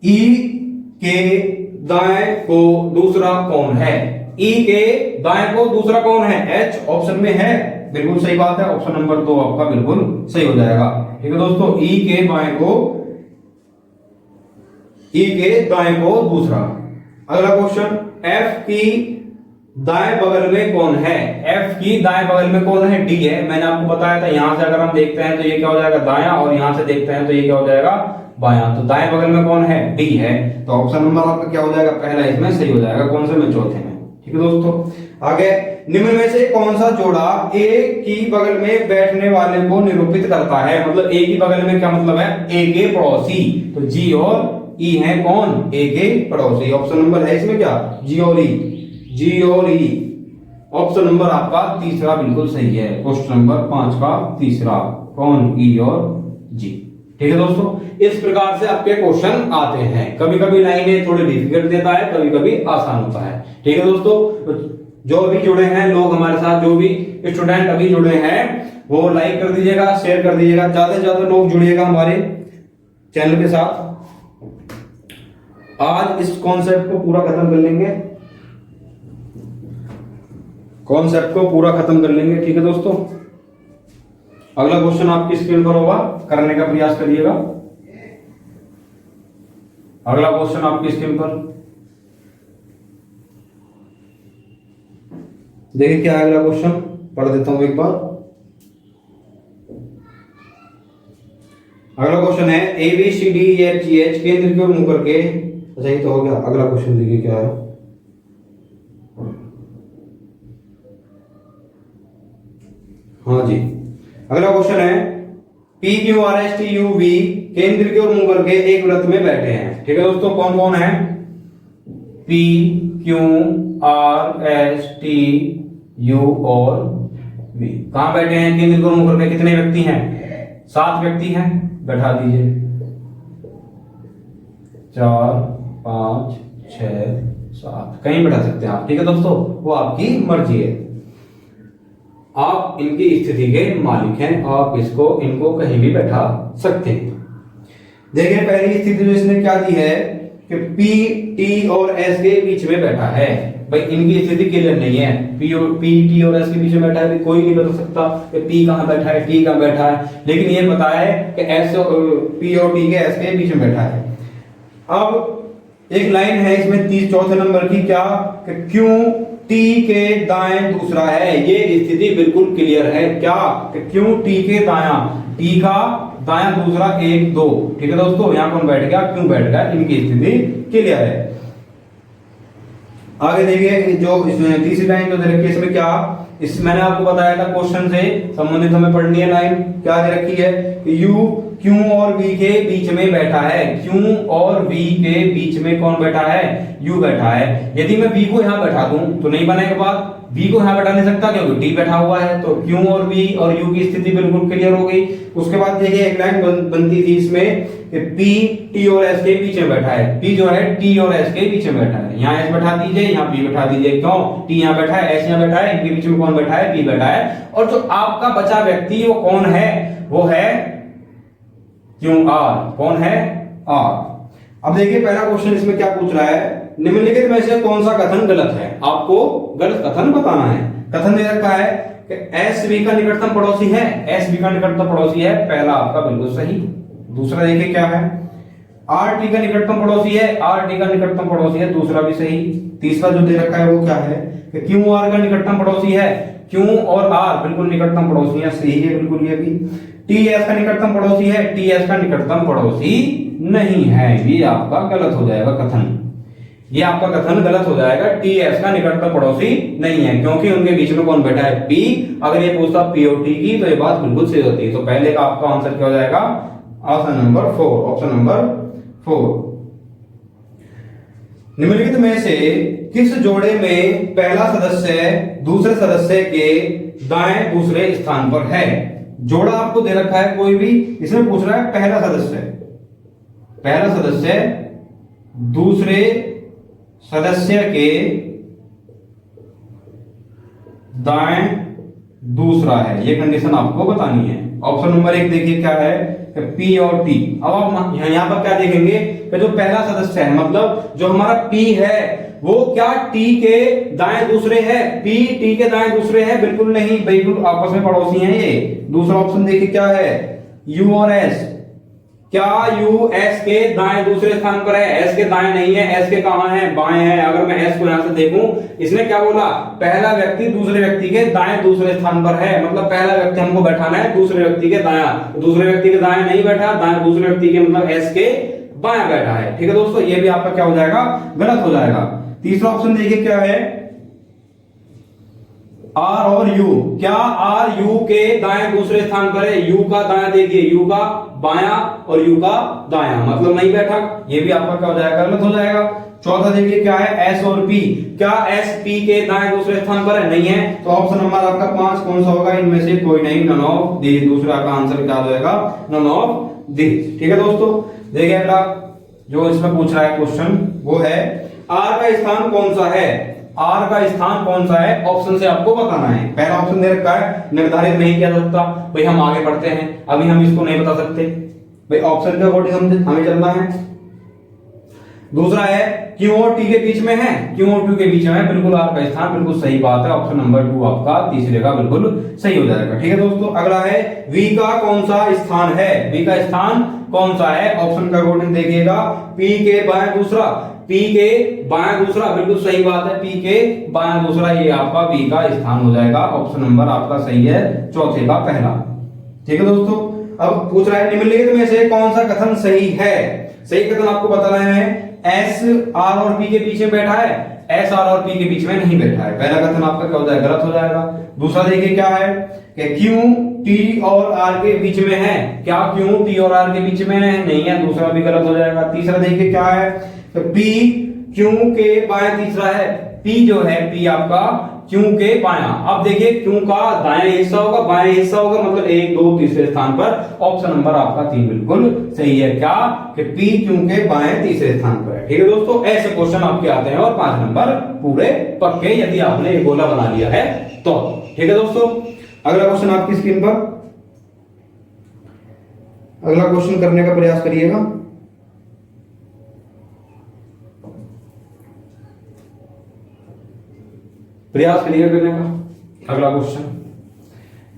ई के दाएं को दूसरा कौन है, ई के दाएं को दूसरा कौन है, एच ऑप्शन में है, बिल्कुल सही बात है, ऑप्शन नंबर 2 आपका बिल्कुल सही हो जाएगा। ठीक है दोस्तों, ई के बाएं को ई के दाएं को दूसरा। अगला क्वेश्चन, एफ की दाएं बगल में कौन है? एफ की दाएं बगल में कौन है? डी है। मैंने आपको बताया था यहां से अगर हम देखते हैं तो ये क्या हो जाएगा? दायां, और यहां से देखते हैं तो ये क्या हो जाएगा? बायां। तो दाएं बगल में कौन है? डी है। तो ऑप्शन नंबर आपका क्या हो जाएगा? पहला इसमें सही हो जाएगा। कौन से में? चौथे में। ठीक है दोस्तों। आगे, निम्न में से कौन सा जोड़ा ए की बगल में बैठने वाले को निरूपित करता है? मतलब ए की बगल में क्या मतलब है? ए के पड़ोसी। तो जी और ई है कौन? ए के पड़ोसी। ऑप्शन नंबर है इसमें क्या? जी और ई। जी और ई। ऑप्शन नंबर आपका तीसरा बिल्कुल सही है। क्वेश्चन नंबर 5 का तीसरा कौन? ई और जी। ठीक है दोस्तों, इस प्रकार से आपके क्वेश्चन आते हैं। कभी कभी लाइनें थोड़ी डिफिकल्ट देता है, कभी कभी आसान होता है। ठीक है दोस्तों, जो अभी जुड़े हैं लोग हमारे साथ, जो भी स्टूडेंट अभी जुड़े हैं, वो लाइक कर दीजिएगा, शेयर कर दीजिएगा, ज्यादा से ज्यादा लोग जुड़िएगा हमारे चैनल के साथ। आज इस कॉन्सेप्ट को पूरा खत्म कर लेंगे, कॉन्सेप्ट को पूरा खत्म कर लेंगे। ठीक है दोस्तों, अगला क्वेश्चन आपकी स्क्रीन पर होगा, करने का प्रयास करिएगा। अगला क्वेश्चन आपकी स्क्रीन पर देखिए क्या है अगला क्वेश्चन, पढ़ देता हूं एक बार। अगला क्वेश्चन है A B C D E F G H केंद्र की ओर मुंह करके। अच्छा ये तो हो गया। अगला क्वेश्चन देखिए क्या है। हाँ जी, अगला क्वेश्चन है P Q R S T U V केंद्र की ओर मुंह करके एक वृत्त में बैठे हैं। ठीक है दोस्तों, कौन कौन है? P Q R S T you और वी कहां बैठे हैं? केंद्र की ओर मुंह करके। कितने व्यक्ति हैं? 7 व्यक्ति हैं। बैठा दीजिए। 4 5 6 7 कहीं बैठा सकते हैं आप। ठीक है दोस्तों, वो आपकी मर्जी है, आप इनकी स्थिति के मालिक हैं, आप इनको कहीं भी बैठा सकते हैं। देखिए पहली स्थिति जो इसने क्या दी है कि पी टी और एस के बीच में बैठा है। भाई इनकी स्थिति क्लियर नहीं है। पी टी और एस के बीच में बैठा है, कोई नहीं बता सकता कि पी कहां बैठा है, टी कहां बैठा है, लेकिन ये पता है कि एस पी और टी के एस के बीच में बैठा है। अब एक लाइन है इसमें 34 नंबर की, क्या कि क्यों टी के दाएं दूसरा है। ये स्थिति बिल्कुल क्लियर है। क्या कि क्यों टी के दायां, टी का दायां दूसरा 1 2। ठीक है दोस्तों, यहां कौन बैठ गया? क्यों बैठ गया? इनकी स्थिति क्लियर है। आगे देखिए जो इसमें तीसरी लाइन जो दे रखी है इसमें क्या, इस मैंने आपको बताया था क्वेश्चन से संबंधित हमें पढ़नी है लाइन। क्या दे रखी है? यू क्यू और वी के बीच में बैठा है। क्यू और वी के बीच में कौन बैठा है? यू बैठा है। यदि मैं वी को यहां बैठा दूं तो नहीं बनेगा बात। वी को यहां बैठा नहीं सकता क्योंकि टी बैठा हुआ है। तो क्यू और वी और यू की स्थिति बिल्कुल क्लियर हो गई। उसके बाद देखिए एक लाइन बनती थी इसमें कि पी टी और एस के बीच में बैठा है। पी जो है टी और एस के बीच में बैठा है। यहाँ एस बैठा दीजिए, यहाँ पी बैठा दीजिए। क्यों? टी यहाँ बैठा है, एस यहाँ बैठा है, इनके बीच में कौन बैठा है? पी बैठा है। और जो आपका बचा व्यक्ति वो कौन है? वो है क्यू आर। कौन है? आर। अब देखिए पहला क्वेश्चन इसमें क्या पूछ रहा है, निम्नलिखित में से कौन सा कथन गलत है? आपको गलत कथन बताना है। कथन दे रखा है कि एस वी का निकटतम पड़ोसी है। एस वी का निकटतम पड़ोसी है, पहला आपका बिल्कुल सही। दूसरा देखिए क्या है, आर टी का निकटतम पड़ोसी है। आर टी का निकटतम पड़ोसी है, दूसरा भी सही। तीसरा जो दे रखा है वो क्या है कि क्यू आर का निकटतम पड़ोसी है। क्यू और आर बिल्कुल निकटतम पड़ोसी है, सही है बिल्कुल ये भी। टी एस का निकटतम पड़ोसी है, टी एस का निकटतम पड़ोसी नहीं है। ये आपका गलत हो जाएगा कथन। ये आपका कथन गलत हो जाएगा। टी एस का निकटतम पड़ोसी नहीं है क्योंकि उनके बीच में कौन बैठा है? पी। अगर ये पूछता पी और टी की तो ये बात बिल्कुल सही होती है। तो पहले का आपका आंसर क्या हो जाएगा? Option number 4। Option number 4। निम्नलिखित में से किस जोड़े में पहला सदस्य दूसरे सदस्य के दाएं दूसरे स्थान पर है? जोड़ा आपको दे रखा है कोई भी, इसमें पूछ रहा है पहला सदस्य दूसरे सदस्य के दाएं दूसरा है। ये कंडीशन आपको बतानी है। ऑप्शन नंबर 1 देखिए क्या है, पी और टी। अब आप यहां पर क्या देखेंगे कि जो पहला सदस्य है मतलब जो हमारा पी है वो क्या टी के दाएं दूसरे है? पी टी के दाएं दूसरे है? बिल्कुल नहीं, बिल्कुल आपस में पड़ोसी हैं ये। दूसरा ऑप्शन देखिए क्या है, यू और एस क्या यू एस के दाएं दूसरे स्थान पर है? एस के दाएं नहीं है, एस के कहां है? बाएं है। अगर मैं एस को यहां से देखूं, इसने क्या बोला, पहला व्यक्ति दूसरे व्यक्ति के दाएं दूसरे स्थान पर है, मतलब पहला व्यक्ति हमको बैठाना है दूसरे व्यक्ति के दायां, दूसरे व्यक्ति के दाएं नहीं बैठा, दाएं दूसरे व्यक्ति के मतलब एस के बायां बैठा है। ठीक है दोस्तों, ये भी आपका क्या हो जाएगा, गलत हो जाएगा। तीसरा ऑप्शन देखिए क्या है, आर और यू। क्या आर यू के दाएं दूसरे स्थान पर है? यू का दायां देखिए, यू का बायां और यू का दायां, मतलब नहीं बैठा, ये भी आपका क्या हो जाएगा, गलत हो जाएगा। चौथा देखिए क्या है, एस और पी। क्या एस पी के दाएं दूसरे स्थान पर है? नहीं है, तो ऑप्शन नंबर आपका 5 कौन सा होगा, इनमें से कोई नहीं, नन ऑफ दी। दूसरा का आंसर क्या हो जाएगा, नन ऑफ दी। ठीक है दोस्तों, देखिए अगला जो इसमें पूछ रहा है क्वेश्चन, वो है आर का स्थान कौन सा है? आर का स्थान कौन सा है, ऑप्शन से आपको बताना है। पहला ऑप्शन दे रखा है निर्धारित नहीं किया जा सकता, भाई हम आगे बढ़ते हैं, अभी हम इसको नहीं बता सकते, भाई ऑप्शन के अकॉर्डिंग हमें चलना है। दूसरा है क्यू और टी के बीच में है, क्यू और टी के बीच में है, बिल्कुल आर का स्थान, बिल्कुल सही बात है, ऑप्शन नंबर 2 आपका तीसरे का बिल्कुल सही हो जाएगा। ठीक है दोस्तों, अगला है वी का कौन सा स्थान है? वी का स्थान कौन सा है, ऑप्शन का अकॉर्डिंग देखिएगा, पी के बाएं दूसरा, पी के बायां दूसरा, बिल्कुल सही बात है, पी के बायां दूसरा, ये आपका वी का स्थान हो जाएगा, ऑप्शन नंबर आपका सही है, चौथे का पहला। ठीक है दोस्तों, अब पूछ रहा है निम्नलिखित में से कौन सा कथन सही है? सही कथन आपको बताना है, एस आर और पी के बीच में बैठा है, एस आर और पी के बीच में नहीं बैठा है, पहला कथन आपका क्या हो जाएगा, गलत हो जाएगा। दूसरा देखिए क्या है कि क्यू टी और आर के बीच में है, क्या क्यू टी और आर के बीच में है? नहीं है, दूसरा भी गलत हो जाएगा। तीसरा देखिए क्या है, तो पी क्यू के बाएं तीसरा है, पी जो है पी आपका क्यू के बायां। अब देखिए क्यू का दायां हिस्सा होगा, बायां हिस्सा होगा, मतलब 1 2 तीसरे स्थान पर, ऑप्शन नंबर आपका 3 बिल्कुल सही है, क्या कि पी क्यू के बाएं तीसरे स्थान पर है। ठीक है दोस्तों, ऐसे क्वेश्चन आपके आते हैं और 5 नंबर पूरे पक्के, यदि आपने एक गोला बना लिया है तो। ठीक है दोस्तों, अगला क्वेश्चन आपकी स्क्रीन पर, अगला क्वेश्चन करने का प्रयास करिएगा। प्रयास करिए करने का। अगला क्वेश्चन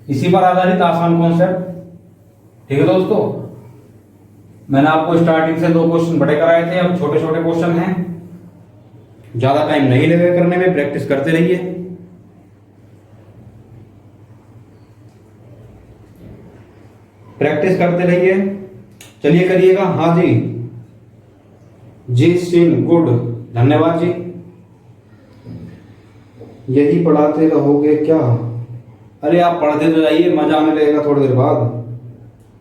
इसी पर आधारित आसान कॉन्सेप्ट। ठीक है दोस्तों, मैंने आपको स्टार्टिंग से 2 क्वेश्चन बड़े कराए थे, अब छोटे छोटे क्वेश्चन हैं, ज्यादा टाइम नहीं लगेगा करने में, प्रैक्टिस करते रहिए। प्रैक्टिस करते रहिए, चलिए करिएगा। हाँ जी सिंह, गुड, धन्यवाद जी। यही पढ़ाते रहोगे क्या? अरे आप पढ़ते तो जाइए, मजा आने लगेगा थोड़ी देर बाद,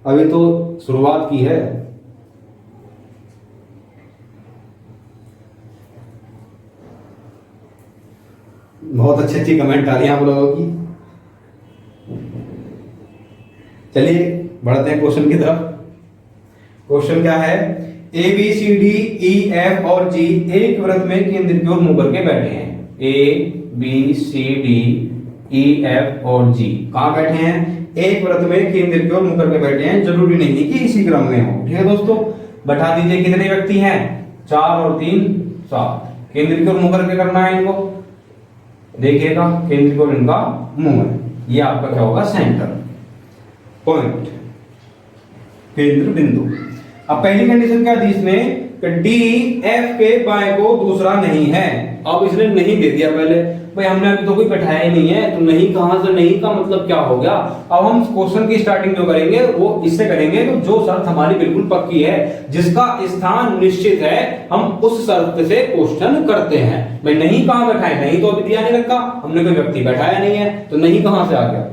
अभी तो शुरुआत की है। बहुत अच्छी अच्छी कमेंट आ रही है आप लोगों की। चलिए बढ़ते हैं क्वेश्चन की तरफ। क्वेश्चन क्या है, A B C D E F और जी एक वृत्त में केंद्र की ओर मुंह करके बैठे हैं। A B C D E F और जी कहां बैठे हैं? एक वृत्त में केंद्र की ओर मुंह करके बैठे हैं, जरूरी नहीं कि इसी क्रम में हो। ठीक है दोस्तों, बैठा दीजिए। कितने व्यक्ति हैं? 4 और 3 7। केंद्र की ओर मुंह करके करना है इनको, देखिएगा केंद्र की ओर इनका मुंह है, ये आपका क्या होगा, सेंटर पॉइंट, केंद्र बिंदु। अब पहली कंडीशन क्या दी इसने, डी एफ के बाएं को दूसरा नहीं है। अब इसने नहीं दे दिया पहले, भाई हमने अभी तो कोई बैठाया ही नहीं है, तो नहीं कहां से, नहीं का मतलब क्या हो गया। अब हम क्वेश्चन की स्टार्टिंग जो करेंगे वो इससे करेंगे, तो जो शर्त हमारी बिल्कुल पक्की है, जिसका स्थान निश्चित है, हम उस शर्त से क्वेश्चन करते हैं। भाई नहीं कहां बैठाए, नहीं तो अभी दिया नहीं रखा, हमने कोई व्यक्ति बैठाया नहीं है, तो नहीं कहां से आ गया।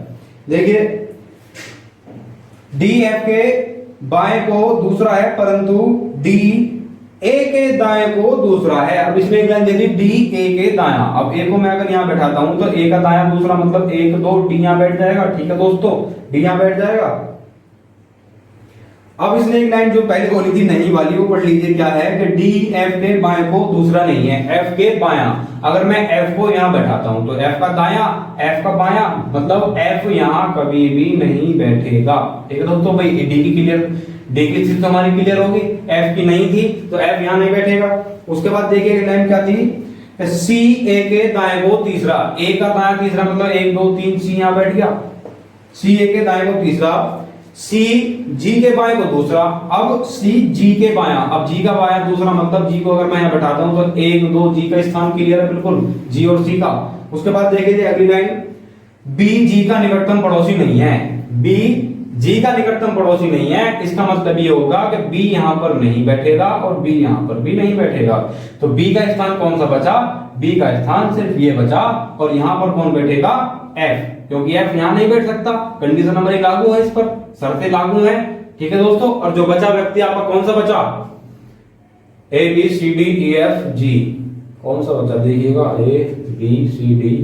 देखिए डी एफ के बाएं को दूसरा है, परंतु डी ए के दाएं को दूसरा है। अब इसमें एक line they the, D A के दायां। अब ए को मैं अगर यहां बैठाता हूं तो ए का दायां दूसरा, मतलब 1 2 डी यहां बैठ जाएगा। ठीक है दोस्तों, डी यहां बैठ जाएगा। अब इसने एक लाइन जो पहले बोली थी नहीं वाली, वो पढ़ लीजिए क्या है कि डी एफ के बाएं को दूसरा नहीं है, एफ के बायां। अगर मैं एफ को यहां बैठाता हूं तो एफ का दायां, एफ का बायां, मतलब एफ यहां कभी भी नहीं बैठेगा। ठीक है दोस्तों, भाई डी की क्लियर, डी की स्थिति हमारी क्लियर होगी, एफ की नहीं थी तो एफ यहां नहीं बैठेगा। उसके बाद देखिए लाइन क्या थी, सी ए के दाएं को तीसरा, ए का दायां तीसरा मतलब 1 2 3 सी यहां बैठ गया, सी ए के दाएं को तीसरा, सी जी के बाएं को दूसरा, अब सी जी के बाया, अब जी का बाया दूसरा मतलब जी को अगर मैं यहां बैठाता हूं तो 1 2 जी का स्थान क्लियर है बिल्कुल, जी और सी का। उसके बाद देखिए अगली लाइन, बी जी का निकटतम पड़ोसी नहीं है, बी जी का निकटतम पड़ोसी नहीं है, इसका मतलब ये होगा कि बी यहां पर नहीं बैठेगा और बी यहां पर भी नहीं बैठेगा। तो बी का स्थान कौन सा बचा, बी का स्थान सिर्फ ये बचा, और यहां पर कौन बैठेगा, एफ, क्योंकि एफ यहां नहीं बैठ सकता, कंडीशन नंबर 1 लागू है इस पर, शर्तें लागू है। ठीक है दोस्तों, और जो बचा व्यक्ति आपका कौन सा बचा, A B C D E F G, कौन सा बचा देखिएगा, ए बी सी डी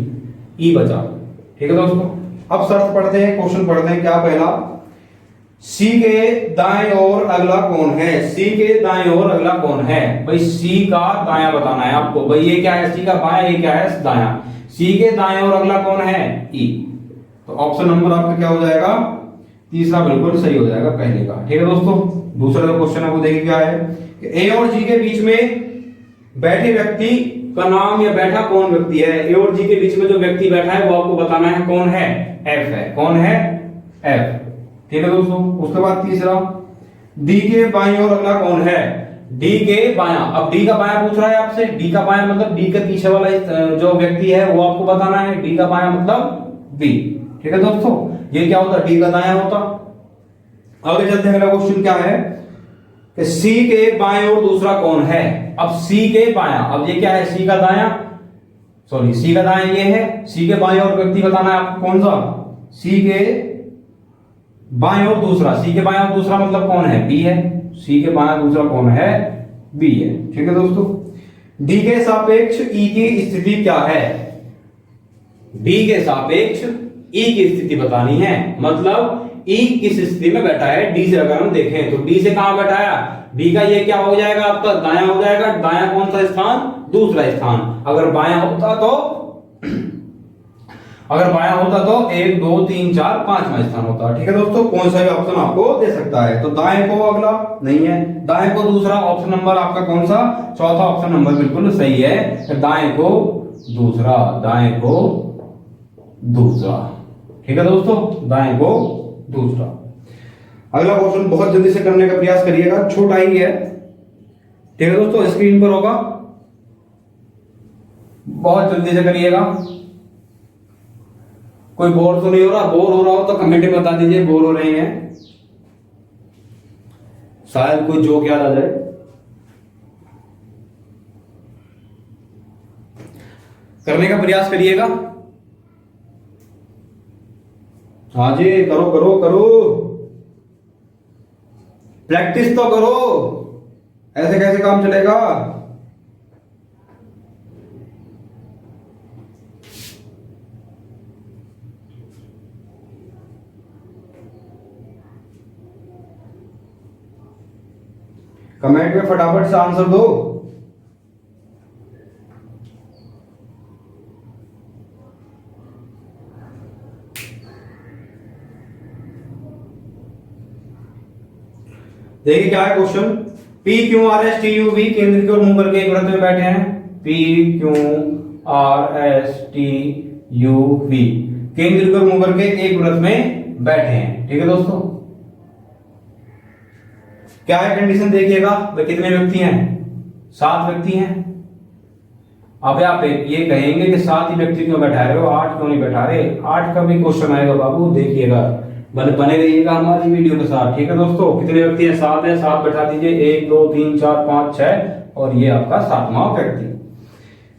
ई बचा। ठीक है दोस्तों, अब शर्त पढ़ते हैं, क्वेश्चन पढ़ते हैं। क्या पहला, सी के दाएं ओर अगला कौन है, सी के दाएं ओर अगला कौन है, भाई सी का दायां बताना है आपको, भाई ये क्या है सी का बायां, ये क्या है दायां, सी के दाएं ओर अगला कौन है, ई। तो ऑप्शन नंबर आपका क्या हो जाएगा, तीसरा बिल्कुल सही हो जाएगा पहले का। ठीक है दोस्तों, दूसरा जो क्वेश्चन है वो देखिए क्या है कि ए और जी के बीच में बैठे व्यक्ति का नाम या बैठा कौन व्यक्ति है, ए और जी के बीच में जो व्यक्ति बैठा है वो आपको बताना है कौन है, एफ है, कौन है, एफ। ठीक है दोस्तों, उसके बाद तीसरा, डी के बाईं ओर अगला कौन है, डी के बायां, अब डी का बायां पूछ रहा है आपसे, डी का बायां मतलब डी के पीछे वाला जो व्यक्ति है वो आपको बताना है, डी का बायां मतलब बी। ठीक है दोस्तों, ये क्या होता, डी का दायां होता। आगे चलते हैं, अगला क्वेश्चन क्या है कि सी के बाएं ओर दूसरा कौन है, अब सी के बायां, अब ये क्या है सी का दायां, सॉरी सी का दायां ये है, सी के बाएं ओर व्यक्ति बताना है आपको कौन सा, सी के बाएं ओर दूसरा, सी के बाएं ओर दूसरा मतलब कौन है, बी है, सी के बाएं दूसरा कौन है, बी है। ठीक है दोस्तों, डी के सापेक्ष ई की स्थिति क्या है, डी के सापेक्ष ई की स्थिति बतानी है, मतलब ई किस स्थिति में बैठा है, डी से अगर हम देखें तो डी से कहां बैठाया, डी का ये क्या हो जाएगा आपका दायां हो जाएगा, दायां कौन सा स्थान, दूसरा स्थान, अगर बायां होता तो अगर बायां होता तो 1 2 3 4 5वां स्थान होता। ठीक है दोस्तों, कौन सा भी ऑप्शन आपको दे सकता है, तो दाएं को अगला नहीं है, दाएं को दूसरा, ऑप्शन नंबर आपका कौन सा, चौथा ऑप्शन नंबर बिल्कुल सही है, दाएं को दूसरा, दाएं को दूसरा। ठीक है दोस्तों, दाएं को दूसरा। अगला क्वेश्चन बहुत जल्दी से करने का प्रयास करिएगा, छोटा ही है। ठीक है दोस्तों, स्क्रीन पर होगा, बहुत जल्दी से करिएगा। कोई बोर तो नहीं हो रहा, बोर हो रहा हो तो कमेंट में बता दीजिए बोर हो रहे हैं, शायद कोई जोक याद आ जाए। करने का प्रयास करिएगा, हाँ जी, करो करो करो, प्रैक्टिस तो करो, ऐसे कैसे काम चलेगा। कमेंट में फटाफट से आंसर दो। देखिए क्या है question, P Q R S T U V केंद्र की ओर मुंह करके एक वृत्त में बैठे हैं, P Q R S T U V केंद्र की ओर मुंह करके एक वृत्त में बैठे हैं। ठीक है दोस्तों, क्या है कंडीशन देखिएगा, वे कितने व्यक्ति हैं, 7 व्यक्ति हैं। अब आप ये कहेंगे कि 7 ही व्यक्ति क्यों बैठा रहे हो, 8 क्यों नहीं बैठा रहे, 8 का भी क्वेश्चन आएगा बाबू, देखिएगा, बने रहिएगा हमारी वीडियो के साथ। ठीक है दोस्तों, कितने व्यक्ति हैं, 7 है, 7 बैठा दीजिए, 1 2 3 4 5 6, और ये आपका 7वां व्यक्ति।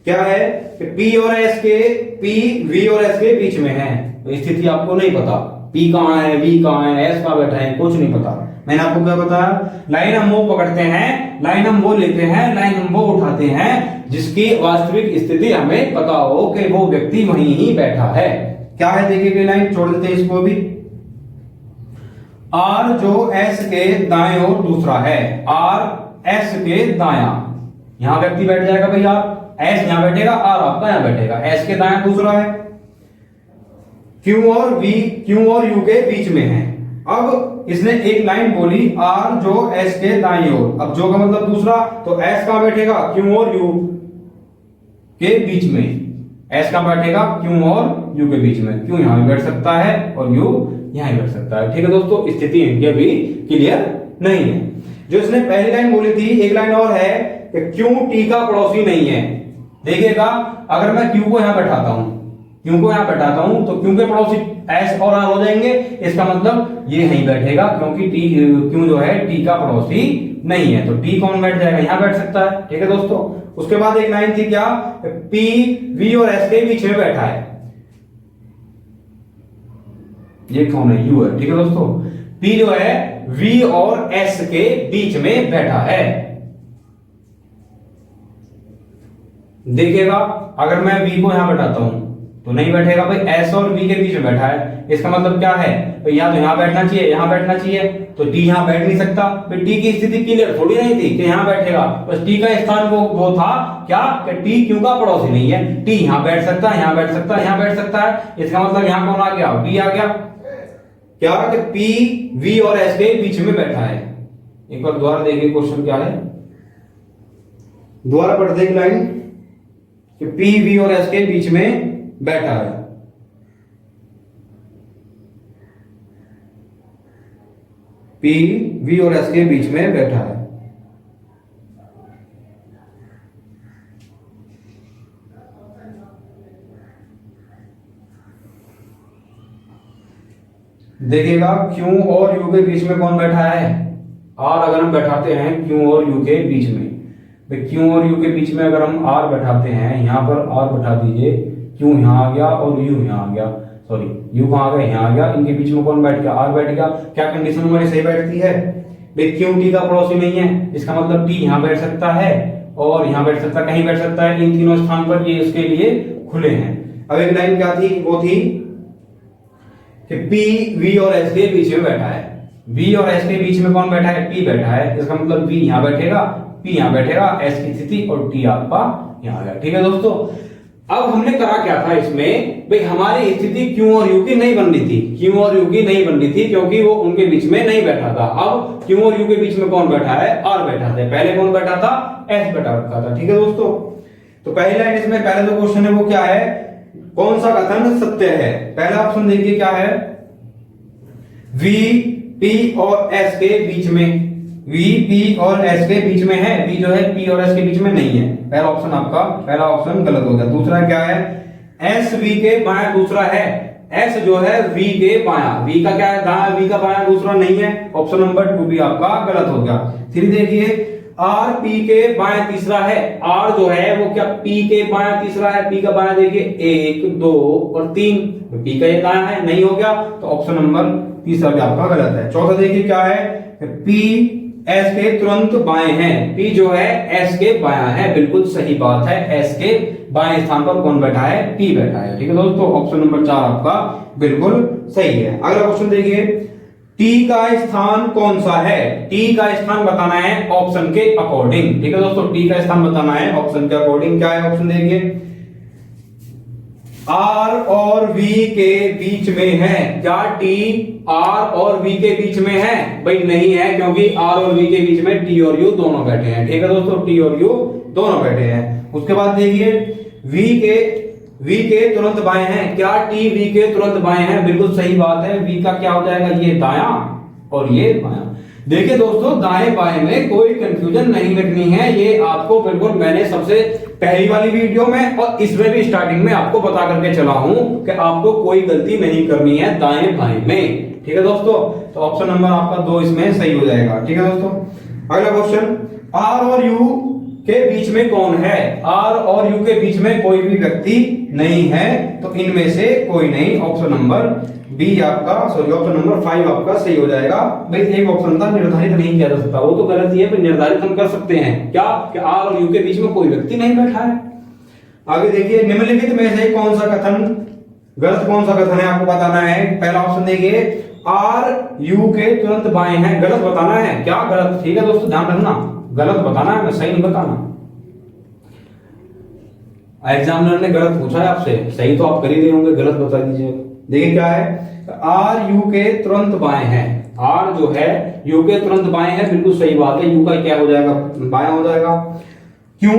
क्या है कि पी और एस के, पी वी और एस के बीच में है, तो स्थिति आपको नहीं पता, पी कहां है, वी कहां है, एस कहां बैठा है, कुछ नहीं पता। मैंने आपको क्या बताया, लाइन हम वो पकड़ते हैं, लाइन हम वो लेते हैं, लाइन हम वो उठाते हैं जिसकी वास्तविक स्थिति हमें पता हो कि वो व्यक्ति वहीं ही बैठा है। क्या है देखिए, लाइन छोड़ देते हैं इसको भी, आर जो एस के दाएं ओर दूसरा है, आर एस के दायां, यहां व्यक्ति बैठ जाएगा भाई, आर एस यहां बैठेगा, आर आपका यहां बैठेगा, एस के दायां दूसरा है, क्यू और वी, क्यू और यू के बीच में है। अब इसने एक लाइन बोली, आर जो एस के दाईं ओर, अब जो का मतलब दूसरा, तो एस कहां बैठेगा, क्यू और यू के बीच में, एस कहां बैठेगा, क्यू और यू के बीच में, क्यू यहां भी बैठ सकता है और यू यहाँ बैठ सकता है। ठीक है दोस्तों, स्थिति इनकी अभी क्लियर नहीं है। जो इसने पहली लाइन बोली थी, एक लाइन और है कि क्यों टी का पड़ोसी नहीं है। देखिएगा, अगर मैं क्यू को यहां बैठाता हूं, क्यू को यहां बैठाता हूं तो क्यू के पड़ोसी एस और आर हो जाएंगे। इसका मतलब ये नहीं बैठेगा क्योंकि टी क्यू जो है टी का पड़ोसी नहीं है। तो टी कौन बैठ जाएगा, यहां बैठ सकता है। ठीक है दोस्तों, उसके बाद एक लाइन थी क्या, पी वी और एस के बीच में बैठा है। ये कौन है, यू है। ठीक है दोस्तों, पी जो है वी और एस के बीच में बैठा है। देखिएगा, अगर मैं वी को यहां बैठाता हूं तो नहीं बैठेगा भाई, एस और वी के बीच में बैठा है। इसका मतलब क्या है, तो या तो यहां बैठना चाहिए, यहां बैठना चाहिए, तो टी यहां बैठ नहीं सकता। फिर टी की स्थिति क्लियर थोड़ी नहीं थी कि यहां बैठेगा, बस टी का स्थान वो था क्या कि टी क्यू का पड़ोसी नहीं है। टी यहां बैठ सकता है, यहां बैठ सकता है, यहां बैठ सकता है। इसका मतलब यहां कौन आ गया, बी आ गया। क्या कि पी वी और एस के बीच में बैठा है। एक बार दोबारा देखिए क्वेश्चन क्या है, दोबारा पढ़ देंगे लाइन कि पी वी और एस के बीच में बैठा है। पी वी और एस के बीच में बैठा है। देखिएगा, क्यू और यू के बीच में कौन बैठा है, आर। अगर हम बैठाते हैं क्यू और यू के बीच में, क्यू और यू के बीच में अगर हम आर बैठाते हैं, यहां पर आर बैठा दीजिए, क्यू यहां आ गया और यू यहां आ गया, सॉरी यू कहां आ गया, यहां आ गया। इनके बीच में कौन बैठ गया, आर बैठ गया। क्या कंडीशन हमारी सही बैठती है, भाई क्यू टी का पड़ोसी नहीं है। इसका मतलब टी यहां बैठ सकता है और यहां बैठ सकता है, कहीं बैठ सकता है। इन तीनों स्थान पर ये उसके लिए खुले हैं। अब एक लाइन क्या थी, वो थी कि पी वी और एस के बीच में बैठा है। वी और एस के बीच में कौन बैठा है, पी बैठा है। इसका मतलब वी यहां बैठेगा, पी यहां बैठेगा, एस की स्थिति और टी आपका यहां आ गया। ठीक है दोस्तों, अब हमने करा क्या था इसमें, भाई हमारी स्थिति क्यू और यू की नहीं बन रही थी, क्यू और यू की नहीं बन रही थी क्योंकि वो उनके बीच में नहीं बैठा था। अब क्यू और यू के बीच में कौन बैठा है, आर बैठा था। पहले कौन बैठा था, एस बैठा रखा था। ठीक है दोस्तों, तो पहली लाइन इसमें पहले जो क्वेश्चन है वो क्या है, कौन सा कथन सत्य है। पहला ऑप्शन देखिए क्या है, वी पी और एस के बीच में, वी पी और एस के बीच में है। वी जो है पी और एस के बीच में नहीं है। पहला ऑप्शन आपका, पहला ऑप्शन गलत हो गया। दूसरा क्या है, एस वी के बायां, दूसरा है एस जो है वी के बायां। वी का क्या है, दायां, वी का बायां, दूसरा नहीं है। ऑप्शन नंबर 2 भी आपका गलत हो गया। फिर देखिए, आर पी के बायां, तीसरा है। आर जो है वो क्या, पी के बायां तीसरा है। पी का बायां देखिए 1 2 और 3, पी का ये दायां है, नहीं हो गया। तो ऑप्शन नंबर तीसरा भी आपका गलत है। चौथा देखिए क्या है, पी एस के तुरंत बाएं हैं। पी जो है एस के बायां है, बिल्कुल सही बात है। एस के बाएं स्थान पर कौन बैठा है, पी बैठा है। ठीक है दोस्तों, ऑप्शन नंबर 4 आपका बिल्कुल सही है। अगला क्वेश्चन देखिए, टी का स्थान कौन सा है। टी का स्थान बताना है ऑप्शन के अकॉर्डिंग। ठीक है दोस्तों, टी का स्थान बताना है ऑप्शन के अकॉर्डिंग। क्या है ऑप्शन देखिए, आर और वी के बीच में है। क्या टी आर और वी के बीच में है, भाई नहीं है, क्योंकि आर और वी के बीच में टी और यू दोनों बैठे हैं। ठीक है दोस्तों, टी और यू दोनों बैठे हैं। उसके बाद देखिए, वी के तुरंत बाएं हैं। क्या टी वी के तुरंत बाएं हैं, बिल्कुल सही बात है। वी का क्या हो जाएगा, ये दायां और ये बायां। देखिए दोस्तों, दाएं बाएं में कोई कंफ्यूजन नहीं रखनी है। ये आपको बिल्कुल मैंने सबसे पहली वाली वीडियो में और इसमें भी स्टार्टिंग में आपको बता करके चला हूं कि आपको कोई गलती नहीं करनी है दाएं बाएं में। ठीक है दोस्तों, तो ऑप्शन नंबर आपका 2 इसमें सही हो जाएगा। ठीक है दोस्तों, अगला क्वेश्चन, आर और यू के बीच में कौन है। आर और यू के बीच में कोई भी व्यक्ति नहीं है, तो इनमें से कोई नहीं। ऑप्शन नंबर बी आपका, सॉरी ऑप्शन नंबर 5 आपका सही हो जाएगा। भाई एक ऑप्शन था निर्धारित नहीं किया जा सकता, वो तो गलत ही है, पर निर्धारित हम कर सकते हैं क्या, कि आर और यू के बीच में कोई व्यक्ति नहीं बैठा है। आगे देखिए, निम्नलिखित में से कौन सा कथन गलत, कौन सा कथन है आपको बताना है। पहला ऑप्शन देखिए, आर यू के तुरंत बाएं हैं, गलत बताना है। क्या गलत, ठीक है दोस्तों ध्यान रखना, गलत बताना है, सही नहीं बताना। एग्जामिनर ने गलत पूछा है आपसे, सही तो आप कर ही रहे होंगे, गलत बता दीजिए। देखिए क्या है, आर यू के तुरंत बाएं हैं। आर जो है यू के तुरंत बाएं है, बिल्कुल सही बात है। यू का क्या हो जाएगा, बायां हो जाएगा। क्यू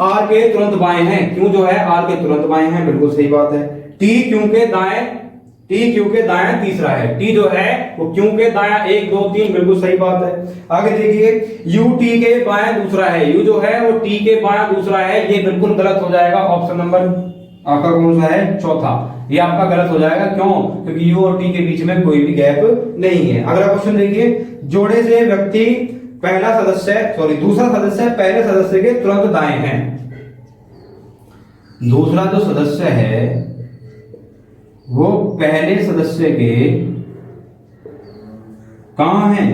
आर के तुरंत बाएं हैं। क्यू जो है आर के तुरंत बाएं हैं, बिल्कुल सही बात है। टी क्यू के दाएं टी क्यू के दाया तीसरा है, टी जो है वो क्यू के दाया 1 2 3, बिल्कुल सही बात है। आगे देखिए यू टी के बाया दूसरा है, यू जो है वो टी के बाया दूसरा है, ये बिल्कुल गलत हो जाएगा। ऑप्शन नंबर आपका कौन सा है? चौथा, ये आपका गलत हो जाएगा। क्यों? क्योंकि यू और टी के बीच में कोई भी गैप नहीं है। अगला क्वेश्चन देखिए, जोड़े से व्यक्ति दूसरा सदस्य पहले सदस्य के तुरंत दाएं है। दूसरा जो सदस्य है वो पहले सदस्य के कहां है?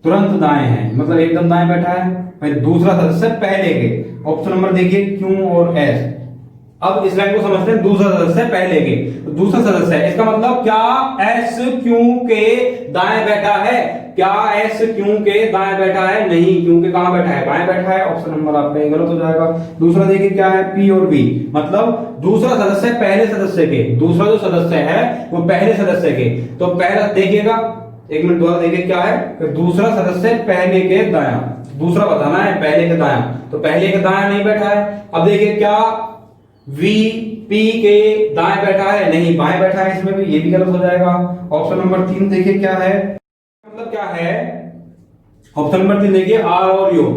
तुरंत दाएं है, मतलब एकदम दाएं बैठा है। दूसरा सदस्य पहले के, ऑप्शन नंबर देखिए क्यू और एस। अब इस लाइन को समझते हैं, दूसरा सदस्य पहले के, तो दूसरा सदस्य है, इसका मतलब क्या एस क्यू के दाएं बैठा है? क्या एस क्यू के दाएं बैठा है? नहीं, क्यू के कहां बैठा है? बाएं बैठा है। ऑप्शन नंबर आपका गलत हो जाएगा। दूसरा देखिए क्या है? पी और बी, मतलब दूसरा सदस्य पहले सदस्य के, दूसरा जो सदस्य है वो पहले सदस्य के, तो पहला देखिएगा, एक मिनट दोबारा देखिए क्या है कि दूसरा सदस्य पहले के दाया, दूसरा बताना है पहले के दाया, तो पहले के दाया नहीं बैठा है। अब देखिए क्या वी पी के दाएं बैठा है? नहीं, बाएं बैठा है, इसमें भी ये भी गलत हो जाएगा। ऑप्शन नंबर 3 देखिए क्या है, मतलब क्या है? ऑप्शन नंबर 3 देखिए आर और यू,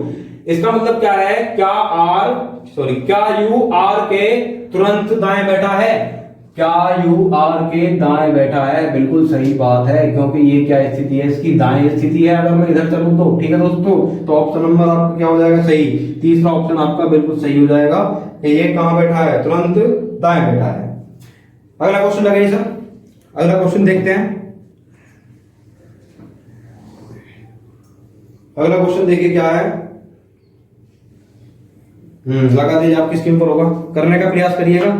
इसका मतलब क्या है? क्या यू आर के तुरंत दाएं बैठा है? क्या यू आर के दाएं बैठा है? बिल्कुल सही बात है, क्योंकि ये क्या स्थिति है? इसकी दाएं स्थिति है। अगर मैं इधर चलूं तो ठीक है दोस्तों, तो ऑप्शन नंबर आपका क्या हो जाएगा? सही। तीसरा ऑप्शन आपका बिल्कुल सही हो जाएगा, ये कहां बैठा है? तुरंत दाएं बैठा है। अगला क्वेश्चन लगाइए सर, अगला क्वेश्चन देखते हैं। अगला क्वेश्चन देखिए क्या है, लगा दीजिए, आपकी स्क्रीन पर होगा, करने का प्रयास करिएगा।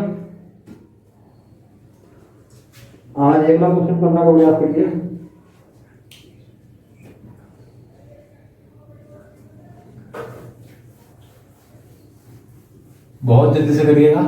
आज अगला क्वेश्चन करने का प्रयास करिए। बहुत जल्दी से करिएगा,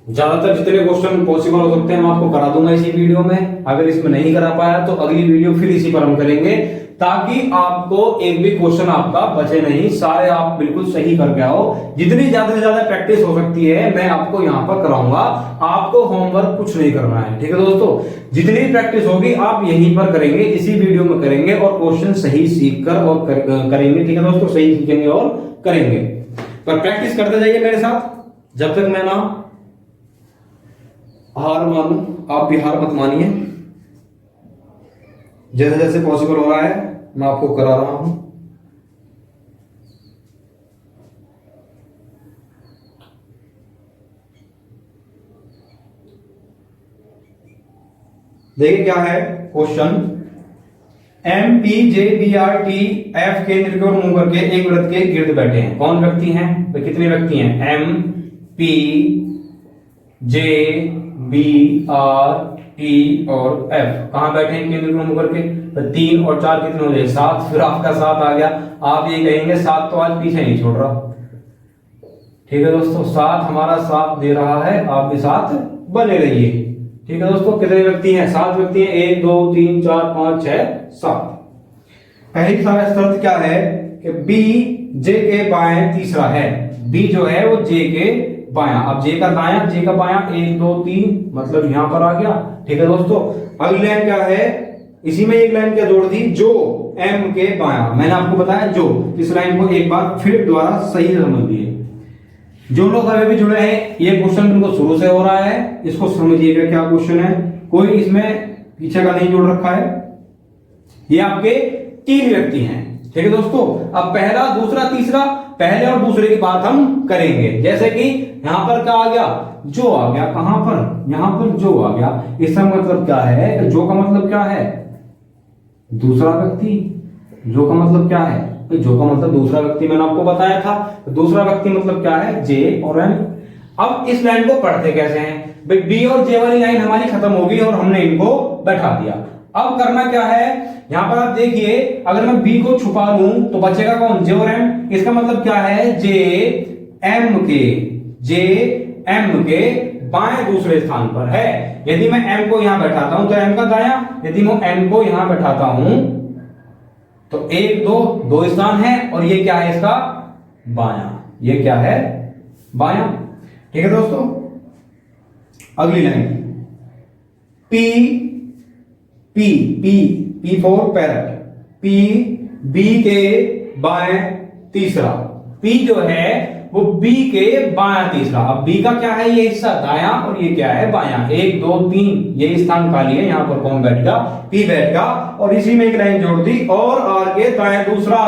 ज्यादातर जितने क्वेश्चन पॉसिबल हो सकते हैं मैं आपको करा दूंगा इसी वीडियो में। अगर इसमें नहीं करा पाया तो अगली वीडियो फिर इसी पर हम करेंगे, ताकि आपको एक भी क्वेश्चन आपका बचे नहीं, सारे आप बिल्कुल सही करके आओ। जितनी ज्यादा से ज्यादा प्रैक्टिस हो सकती है मैं आपको यहां पर कराऊंगा, आपको होमवर्क कुछ नहीं करना है, ठीक है दोस्तों। जितनी प्रैक्टिस होगी आप यहीं पर करेंगे, इसी वीडियो में करेंगे, और क्वेश्चन सही सीख कर और करेंगे, ठीक है दोस्तों, सही सीखेंगे और करेंगे। पर प्रैक्टिस करते जाइए मेरे साथ, जब तक मैं ना हार मानूं, आप भी हार मत मानिए। जैसे जैसे पॉसिबल हो रहा है मैं आपको करा रहा हूं। देखिए क्या है question, M P J B R T F केंद्र की ओर मुंह करके एक वृत्त के गिर्द बैठे हैं। कौन व्यक्ति हैं? तो कितने व्यक्ति हैं? M P J B R T और एफ कहां बैठे हैं केंद्र में मुकर के? तो 3 और 4 कितने हो जाए? 7। फिर आपका 7 आ गया। आप ये कहेंगे 7 तो आज पीछे नहीं छोड़ रहा, ठीक है दोस्तों, 7 हमारा साथ दे रहा है, आप भी साथ बने रहिए, ठीक है दोस्तों। कितने व्यक्ति हैं? 7 व्यक्ति हैं, 1 2 3 4 5 6 7। पहली शर्त क्या है कि बी जे के बाएं तीसरा है, बी जो है वो जे के बाया। अब जे का दाया, जे का बाया, 1 2 3, मतलब यहां पर आ गया, ठीक है दोस्तों। अगली लाइन क्या है? इसी में एक लाइन क्या जोड़ दी? जो एम के बाया। मैंने आपको बताया जो, इस लाइन को एक बार फिर दोबारा सही से समझ लिए। जो लोग अभी भी जुड़े हैं, ये क्वेश्चन बिल्कुल शुरू से हो रहा है, इसको समझिएगा क्या क्वेश्चन है, कोई इसमें पीछे का नहीं जोड़ रखा है। ये आपके 3 व्यक्ति हैं, ठीक है दोस्तों। अब पहला, दूसरा, तीसरा, पहले और दूसरे की बात हम करेंगे। जैसे कि यहां पर क्या आ गया? जो आ गया। कहां पर? यहां पर जो आ गया। इसका मतलब क्या है? जो का मतलब क्या है? दूसरा व्यक्ति। जो का मतलब क्या है? जो का मतलब दूसरा व्यक्ति, मैंने आपको बताया था। दूसरा व्यक्ति मतलब क्या है? जे और एम। अब इस लाइन को पढ़ते कैसे हैं भाई? बी और जे वाली लाइन हमारी खत्म होगी और हमने इनको बैठा दिया। अब करना क्या है? यहां पर आप देखिए, अगर मैं बी को छुपा लूं तो बचेगा कौन? जे और एम। इसका मतलब क्या है? जे एम के बाएं दूसरे स्थान पर है। यदि मैं एम को यहां बैठाता हूं तो एम का दाया, यदि मैं एम को यहां बैठाता हूं तो 1 2 स्थान है, और ये क्या है? इसका बाया। ये क्या है? बाया, ठीक है दोस्तों। अगली line P P P P for parrot, P B के बाएं तीसरा, पी जो है वो बी के बायां तीसरा। अब बी का क्या है, ये हिस्सा दायां और ये क्या है बायां, 1 2 3 ये स्थान खाली है, यहां पर कौन बैठेगा, पी बैठेगा। और इसी में एक लाइन जोड़ दी, और आर के दाएं दूसरा।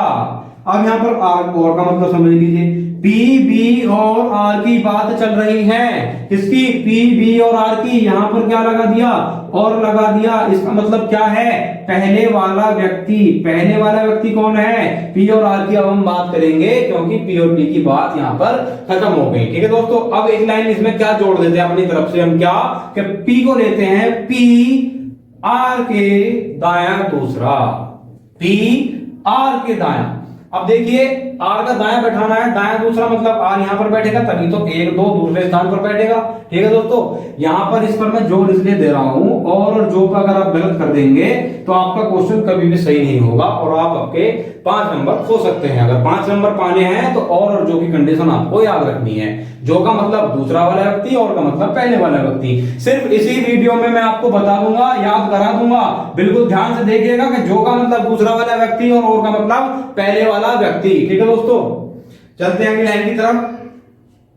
अब यहां पर आर और का मतलब समझ लीजिए, पी बी और आर की बात चल रही है, किसकी, पी बी और आर की। यहां पर क्या लगा दिया, और लगा दिया। इसका मतलब क्या है, पहले वाला व्यक्ति, पहले वाला व्यक्ति कौन है, पी और आर की अब हम बात करेंगे, क्योंकि पी और पी की बात यहां पर खत्म हो गई। ठीक है दोस्तों, अब एक लाइन इसमें क्या जोड़ देते हैं अपनी तरफ से हम, क्या कि पी को लेते हैं पी आर के दायां दूसरा, पी आर के दायां। अब देखिए आर का दायां बैठाना है, दायां दूसरा मतलब आर यहां पर बैठेगा, तभी तो 1 2 दूसरे स्थान पर बैठेगा। ठीक है दोस्तों, यहां पर इस पर मैं जोर इसलिए दे रहा हूं, और जो का अगर आप गलत कर देंगे तो आपका क्वेश्चन कभी भी सही नहीं होगा, और आप आपके 5 नंबर खो सकते हैं। अगर 5 नंबर पाने हैं तो और जो की कंडीशन आपको याद रखनी है, जो का मतलब दूसरा वाला व्यक्ति, और का मतलब पहले वाला व्यक्ति। सिर्फ इसी वीडियो में मैं आपको बता दूंगा, याद करा दूंगा, बिल्कुल ध्यान से देखिएगा कि जो का मतलब दूसरा वाला व्यक्ति और का मतलब पहले वाला व्यक्ति। ठीक है दोस्तों, चलते हैं अगली लाइन की तरफ।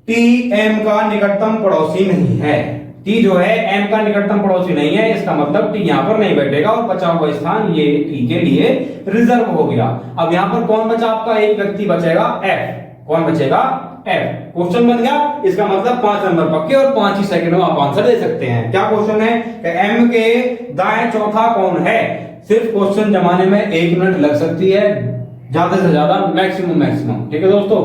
टी एम का निकटतम पड़ोसी नहीं है, टी जो है एम का निकटतम पड़ोसी नहीं है, इसका मतलब टी यहां पर नहीं बैठेगा, और बचा हुआ स्थान ये टी के लिए रिजर्व हो गया। अब यहां पर कौन बचा, आपका एक व्यक्ति बचेगा एफ, कौन बचेगा, एफ। क्वेश्चन बन गया, इसका मतलब 5 नंबर पक्के, और 5 ही सेकंड में आप आंसर दे सकते हैं। क्या क्वेश्चन है कि एम के दाएं चौथा कौन है। सिर्फ क्वेश्चन जमाने में 1 मिनट लग सकती है, ज्यादा से ज्यादा मैक्सिमम। ठीक है दोस्तों,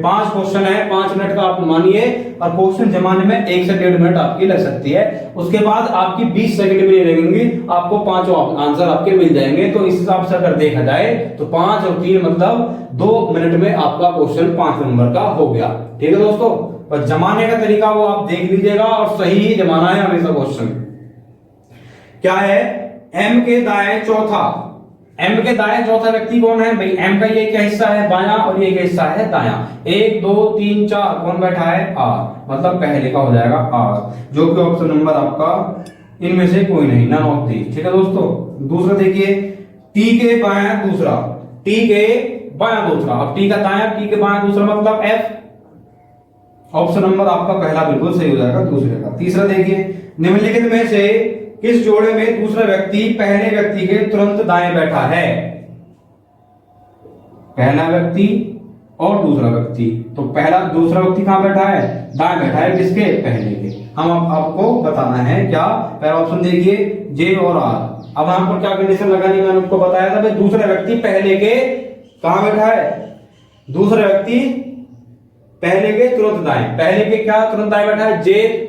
5 क्वेश्चन है, 5 मिनट का आप मानिए, और क्वेश्चन जमाने में 1 से 1.5 मिनट आपकी लग सकती है। उसके बाद आपकी 20 सेकंड भी नहीं लगेंगी, आपको 5 आंसर आपके मिल जाएंगे। तो इस हिसाब से अगर देखा जाए तो 5 और 3 मतलब 2 मिनट में आपका क्वेश्चन 5 नंबर का हो गया। ठीक है दोस्तों, और जमाने का तरीका वो आप देख लीजिएगा, और सही ही जमाना है हमेशा। क्वेश्चन क्या है, एम के दाएं चौथा, एम के दाएं चौथा व्यक्ति कौन है भाई, एम का ये क्या हिस्सा है बायां, और ये क्या हिस्सा है दायां। 1 2 3 4 कौन बैठा है, आर, मतलब पहले का हो जाएगा आर, जो कि ऑप्शन नंबर आपका इनमें से कोई नहीं, नन ऑफ दीज। ठीक है दोस्तों, दूसरा देखिए, टी के बायां दूसरा, टी के बायां दूसरा। अब टी का दायां, टी के बायां दूसरा मतलब एफ, ऑप्शन नंबर आपका पहला बिल्कुल सही हो जाएगा दूसरे का। तीसरा देखिए, निम्नलिखित में से किस जोड़े में दूसरा व्यक्ति पहले व्यक्ति के तुरंत दाएं बैठा है। पहला व्यक्ति और दूसरा व्यक्ति, तो पहला दूसरा व्यक्ति कहां बैठा है, दाएं बैठा है, किसके, पहले के। हम आपको बताना है क्या, पहला ऑप्शन देखिए जे और आर। अब यहां पर क्या कंडीशन लगानी, मैंने आपको बताया था भाई, दूसरा व्यक्ति पहले के कहां बैठा है, दूसरा व्यक्ति पहले के तुरंत दाएं, पहले के क्या तुरंत दाएं बैठा है, जे।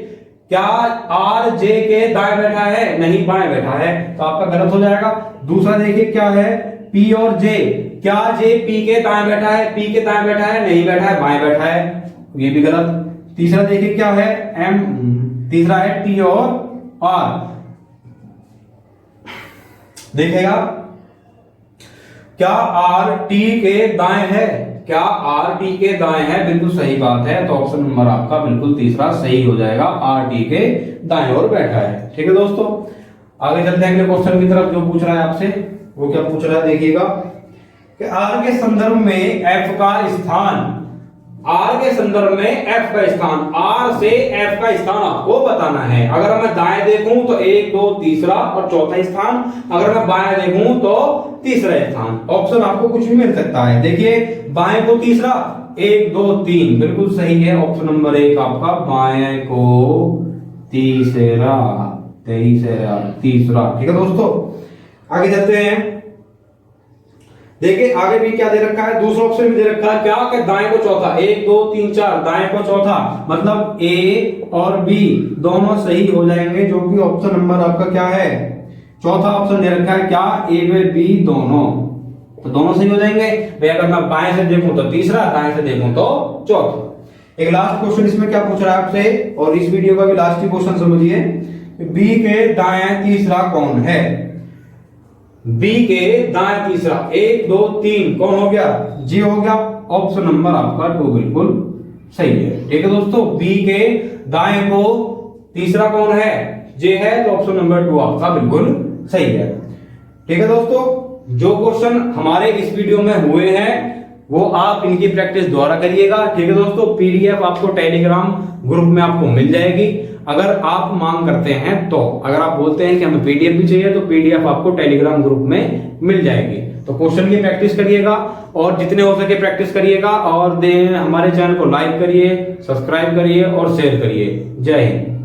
क्या आर जे के दाएं बैठा है, नहीं बाएं बैठा है, तो आपका गलत हो जाएगा। दूसरा देखिए क्या है, पी और जे, क्या जे पी के दाएं बैठा है, पी के दाएं बैठा है, नहीं बैठा है, बाएं बैठा है, ये भी गलत। तीसरा देखिए क्या है, एम, तीसरा है टी और आर। देखिएगा क्या आर टी के दाएं है, क्या आर टी के दाएं है, बिल्कुल सही बात है। तो ऑप्शन नंबर आपका बिल्कुल तीसरा सही हो जाएगा, आर टी के दाएं ओर बैठा है। ठीक है दोस्तों, आगे चलते हैं अगले क्वेश्चन की तरफ। जो पूछ रहा है आपसे वो क्या पूछ रहा है, देखिएगा कि आर के संदर्भ में एफ का स्थान, आर के संदर्भ में एफ का स्थान, आर से एफ का स्थान आपको बताना है। अगर मैं दाएं देखूं तो 1 2 तीसरा और चौथा स्थान, अगर मैं बाएं देखूं तो तीसरा स्थान। ऑप्शन आपको कुछ भी मिल सकता है। देखिए बाएं को तीसरा, 1 2 3 बिल्कुल सही है, ऑप्शन नंबर 1 आपका बाएं को तीसरा, तीसरा। ठीक है दोस्तों, आगे चलते हैं। देखिए आगे भी क्या दे रखा है, दूसरा ऑप्शन भी दे रखा है क्या, कि दाएं को चौथा, 1 2 3 4 दाएं को चौथा, मतलब ए और बी दोनों सही हो जाएंगे, जो कि ऑप्शन नंबर आपका क्या है, चौथा ऑप्शन दे रखा है क्या, ए व बी दोनों, तो दोनों सही हो जाएंगे भाई। अगर मैं बाएं से देखूं तो तीसरा, दाएं से देखूं तो चौथा। एक लास्ट क्वेश्चन इसमें क्या पूछ रहा है आपसे, और इस वीडियो का भी लास्ट ही क्वेश्चन समझिए, बी के दाएं तीसरा कौन है। बी के दाएं तीसरा, 1 2 3 कौन हो गया, जी हो गया, ऑप्शन नंबर आपका 2 बिल्कुल सही है। ठीक है दोस्तों, बी के दाएं को तीसरा कौन है, जे है, तो ऑप्शन नंबर 2 आपका बिल्कुल सही है। ठीक है दोस्तों, जो क्वेश्चन हमारे इस वीडियो में हुए हैं वो आप इनकी प्रैक्टिस दोबारा करिएगा। ठीक है दोस्तों, पीडीएफ आपको टेलीग्राम ग्रुप में आपको मिल जाएगी अगर आप मांग करते हैं तो। अगर आप बोलते हैं कि हमें पीडीएफ भी चाहिए तो पीडीएफ आपको टेलीग्राम ग्रुप में मिल जाएगी। तो क्वेश्चन की प्रैक्टिस करिएगा और जितने हो सके प्रैक्टिस करिएगा, और हमारे चैनल को लाइक करिए, सब्सक्राइब करिए और शेयर करिए। जय हिंद।